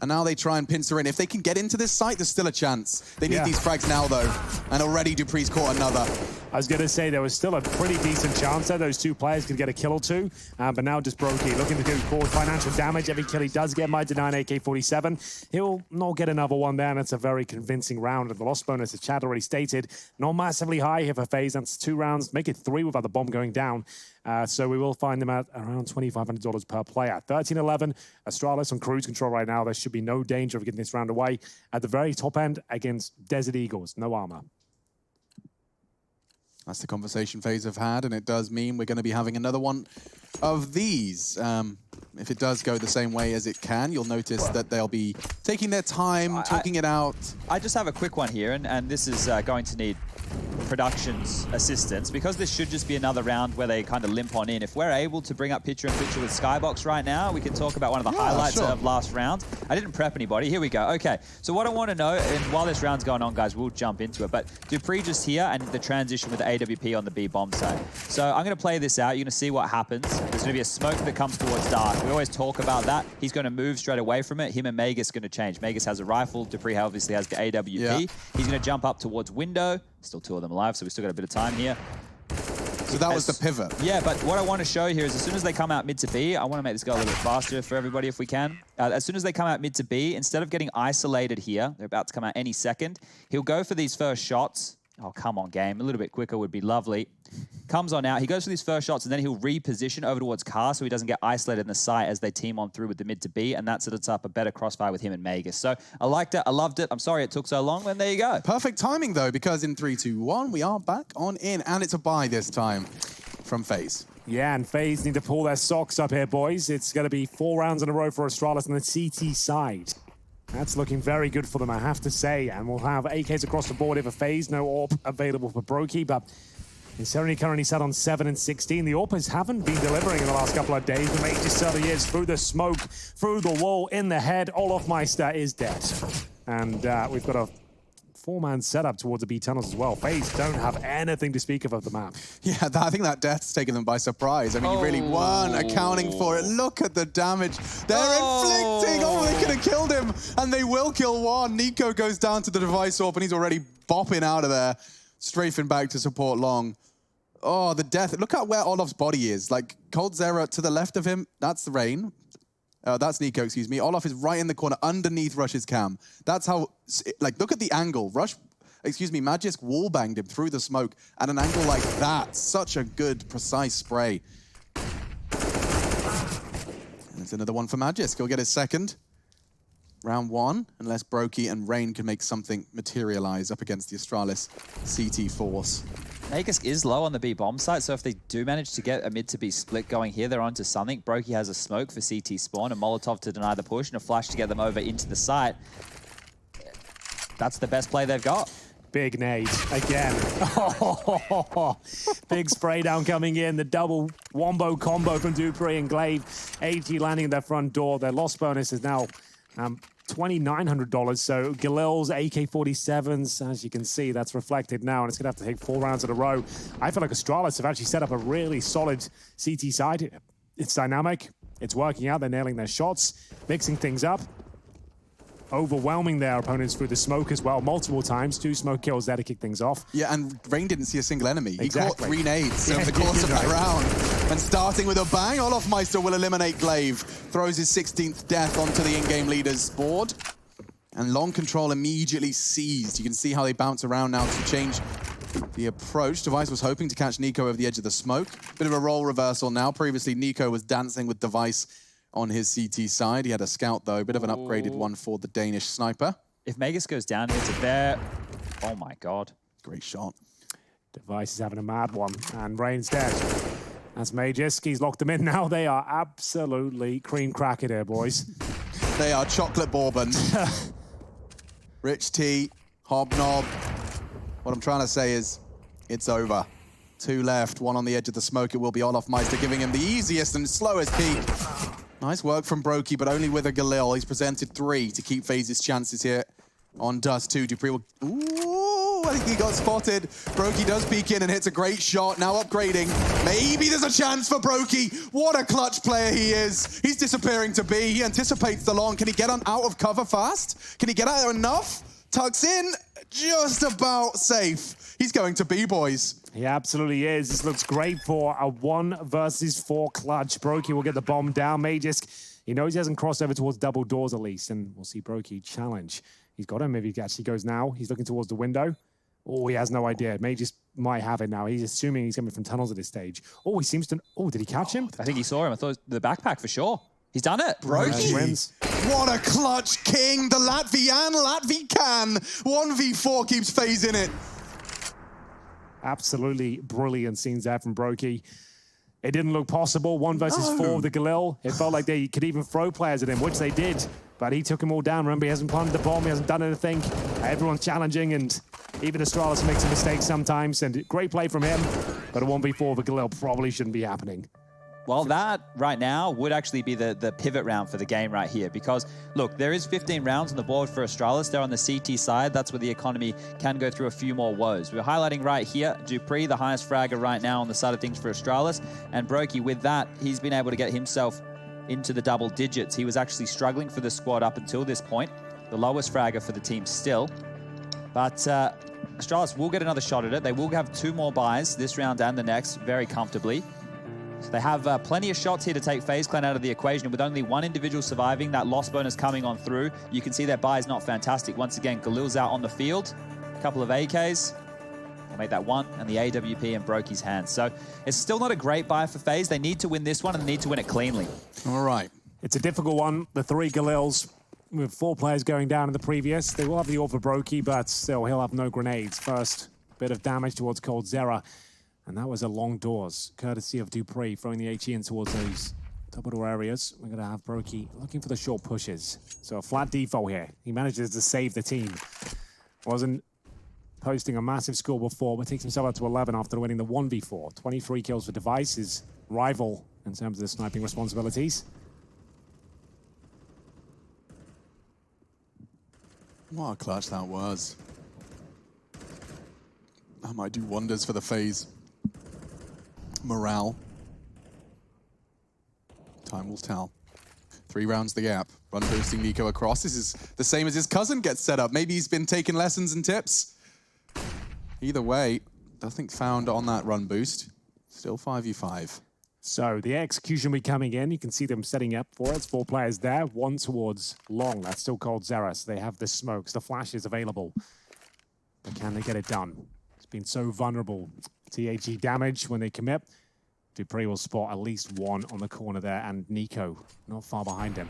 and now they try and pincer in. If they can get into this site, there's still a chance. They need these frags now, though, and already dupreeh's caught another. I was going to say there was still a pretty decent chance there. Those two players could get a kill or two, but now just Brokey looking to cause financial damage. Every kill he does get might deny an AK-47. He'll not get another one there, and it's a very convincing round. And the loss bonus, as Chad already stated, not massively high here for FaZe. That's 2 rounds, make it 3 without the bomb going down. So we will find them at around $2,500 per player. 13-11, Astralis on cruise control right now. There should be no danger of getting this round away. At the very top end against Desert Eagles, no armor. That's the conversation FaZe have had, and it does mean we're going to be having another one of these. If it does go the same way as it can, you'll notice that they'll be taking their time, talking it out. I just have a quick one here, and this is going to need production's assistance, because this should just be another round where they kind of limp on in. If we're able to bring up picture-in-picture with Skybox right now, we can talk about one of the highlights of last round. I didn't prep anybody. Here we go. Okay, so what I want to know, and while this round's going on, guys, we'll jump into it, but Dupree just here and the transition with the AWP on the B bomb side. So I'm going to play this out. You're going to see what happens. There's going to be a smoke that comes towards Dark. We always talk about that. He's going to move straight away from it. Him and Magus are going to change. Magus has a rifle. Dupree obviously has the AWP. Yeah. He's going to jump up towards window. Still 2 of them alive, so we've still got a bit of time here. So that was the pivot. Yeah, but what I want to show here is as soon as they come out mid to B, I want to make this go a little bit faster for everybody if we can. As soon as they come out mid to B, instead of getting isolated here, they're about to come out any second, he'll go for these first shots. Oh, come on, game. A little bit quicker would be lovely. Comes on out. He goes for these first shots, and then he'll reposition over towards Car so he doesn't get isolated in the site as they team on through with the mid to B, and that sets up a better crossfire with him and Magus. So I liked it. I loved it. I'm sorry it took so long, and there you go. Perfect timing, though, because in 3, 2, 1, we are back on in, and it's a buy this time from FaZe. Yeah, and FaZe need to pull their socks up here, boys. It's going to be 4 rounds in a row for Astralis on the CT side. That's looking very good for them, I have to say. And we'll have AKs across the board here for FaZe. No AWP available for Brokey, but it's only currently set on 7 and 16. The AWPers haven't been delivering in the last couple of days. The Major certainly is through the smoke, through the wall, in the head. Olofmeister is dead. And we've got a 4-man setup towards the B tunnels as well. FaZe don't have anything to speak of the map. Yeah, I think that death's taken them by surprise. I mean, you really weren't accounting for it. Look at the damage they're inflicting. Oh, they could have killed him, and they will kill one. Nico goes down to the device AWP, and he's already bopping out of there, strafing back to support long. Oh, the death. Look at where Olof's body is. Like, Cold Zera to the left of him, that's the Rain. That's Nico, excuse me. Olof is right in the corner, underneath Rush's cam. That's how, like, look at the angle. Magisk wallbanged him through the smoke at an angle like that. Such a good, precise spray. There's another one for Magisk. He'll get his second. Round 1, unless Brokey and Rain can make something materialize up against the Astralis CT force. Magus is low on the B bomb site, so if they do manage to get a mid to B split going here, they're onto something. Brokey has a smoke for CT spawn, a Molotov to deny the push, and a flash to get them over into the site. That's the best play they've got. Big nade again. Big spray down coming in. The double wombo combo from Dupree and Glaive. 80 landing at their front door. Their loss bonus is now $2,900. So Galil's AK-47s, as you can see, that's reflected now, and it's going to have to take 4 rounds in a row. I feel like Astralis have actually set up a really solid CT side. It's dynamic. It's working out. They're nailing their shots, mixing things up, overwhelming their opponents through the smoke as well, multiple times. 2 smoke kills there to kick things off. Yeah, and Rain didn't see a single enemy. He Exactly. caught 3 nades over the course of that round. And starting with a bang, Olofmeister will eliminate Glaive. Throws his 16th death onto the in-game leader's board. And long control immediately seized. You can see how they bounce around now to change the approach. Device was hoping to catch Nico over the edge of the smoke. Bit of a role reversal now. Previously, Nico was dancing with Device on his CT side. He had a scout, though. Bit of an upgraded one for the Danish sniper. If Magus goes down here to there, oh my god. Great shot. Device is having a mad one, and Rain's dead. That's Magisk. He's locked them in now. They are absolutely cream cracker here, boys. They are chocolate bourbon. Rich tea, hobnob. What I'm trying to say is, it's over. 2 left, 1 on the edge of the smoke. It will be Olofmeister giving him the easiest and slowest peak. Nice work from Brokey, but only with a Galil. He's presented 3 to keep FaZe's chances here on Dust 2. Dupree will... Ooh, I think he got spotted. Brokey does peek in and hits a great shot. Now upgrading. Maybe there's a chance for Brokey. What a clutch player he is. He's disappearing to B. He anticipates the long. Can he get on out of cover fast? Can he get out there enough? Tucks in. Just about safe. He's going to B, boys. He absolutely is. This looks great for a 1 versus 4 clutch. Brokey will get the bomb down. Magisk, he knows he hasn't crossed over towards double doors at least, and we'll see Brokey challenge. He's got him if he actually goes now. He's looking towards the window. Oh, he has no idea. Magisk might have it now. He's assuming he's coming from tunnels at this stage. Oh, he seems to... Oh, did he catch him? I think he saw him. I thought it was the backpack for sure. He's done it. Brokey wins. What a clutch king. The Latvian can. 1v4 keeps FaZe in it. Absolutely brilliant scenes there from Brokey. It didn't look possible. 1 versus 4 with the Galil. It felt like they could even throw players at him, which they did. But he took them all down. Remember, he hasn't planted the bomb. He hasn't done anything. Everyone's challenging, and even Astralis makes a mistake sometimes. And great play from him. But a 1v4 with Galil probably shouldn't be happening. Well, that right now would actually be the pivot round for the game right here. Because, look, there is 15 rounds on the board for Astralis. They're on the CT side. That's where the economy can go through a few more woes. We're highlighting right here dupreeh, the highest fragger right now on the side of things for Astralis. And Brokey, with that, he's been able to get himself into the double digits. He was actually struggling for the squad up until this point. The lowest fragger for the team still. But Astralis will get another shot at it. They will have 2 more buys this round and the next very comfortably. So they have plenty of shots here to take FaZe Clan out of the equation. And with only 1 individual surviving, that loss bonus coming on through, you can see their buy is not fantastic. Once again, Galil's out on the field. A couple of AKs. They'll make that 1, and the AWP in Brokey's hands. So it's still not a great buy for FaZe. They need to win this one, and they need to win it cleanly. All right. It's a difficult one. The 3 Galils, with 4 players going down in the previous. They will have the ult for Brokey, but still, he'll have no grenades. First bit of damage towards coldzera. And that was a long doors, courtesy of dupreeh, throwing the HE in towards those double door areas. We're going to have Brokey looking for the short pushes. So a flat default here. He manages to save the team. Wasn't posting a massive score before, but takes himself up to 11 after winning the 1v4. 23 kills for Device, his rival in terms of the sniping responsibilities. What a clutch that was. That might do wonders for the FaZe morale. Time will tell. 3 rounds the gap. Run boosting Nico across. This is the same as his cousin gets set up. Maybe he's been taking lessons and tips. Either way, nothing found on that run boost. Still 5v5. So the execution will be coming in. You can see them setting up for it. It's 4 players there. 1 towards long. That's still coldzera. So they have the smokes, the flashes available. But can they get it done? It's been so vulnerable. THE damage when they commit. dupreeh will spot at least 1 on the corner there, and Nico not far behind him.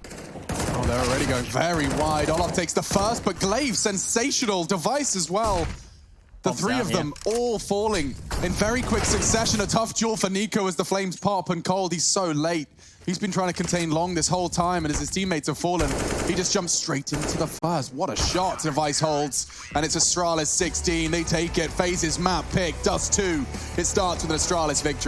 Oh, they're already going very wide. Olaf takes the first, but Glaive, sensational. Device as well. The 3 of them all falling in very quick succession. A tough duel for Nico as the flames pop, and Cold, he's so late. He's been trying to contain Long this whole time, and as his teammates have fallen, he just jumps straight into the first. What a shot Device holds, and it's Astralis 16. They take it. FaZe's map pick, Dust 2. It starts with an Astralis victory.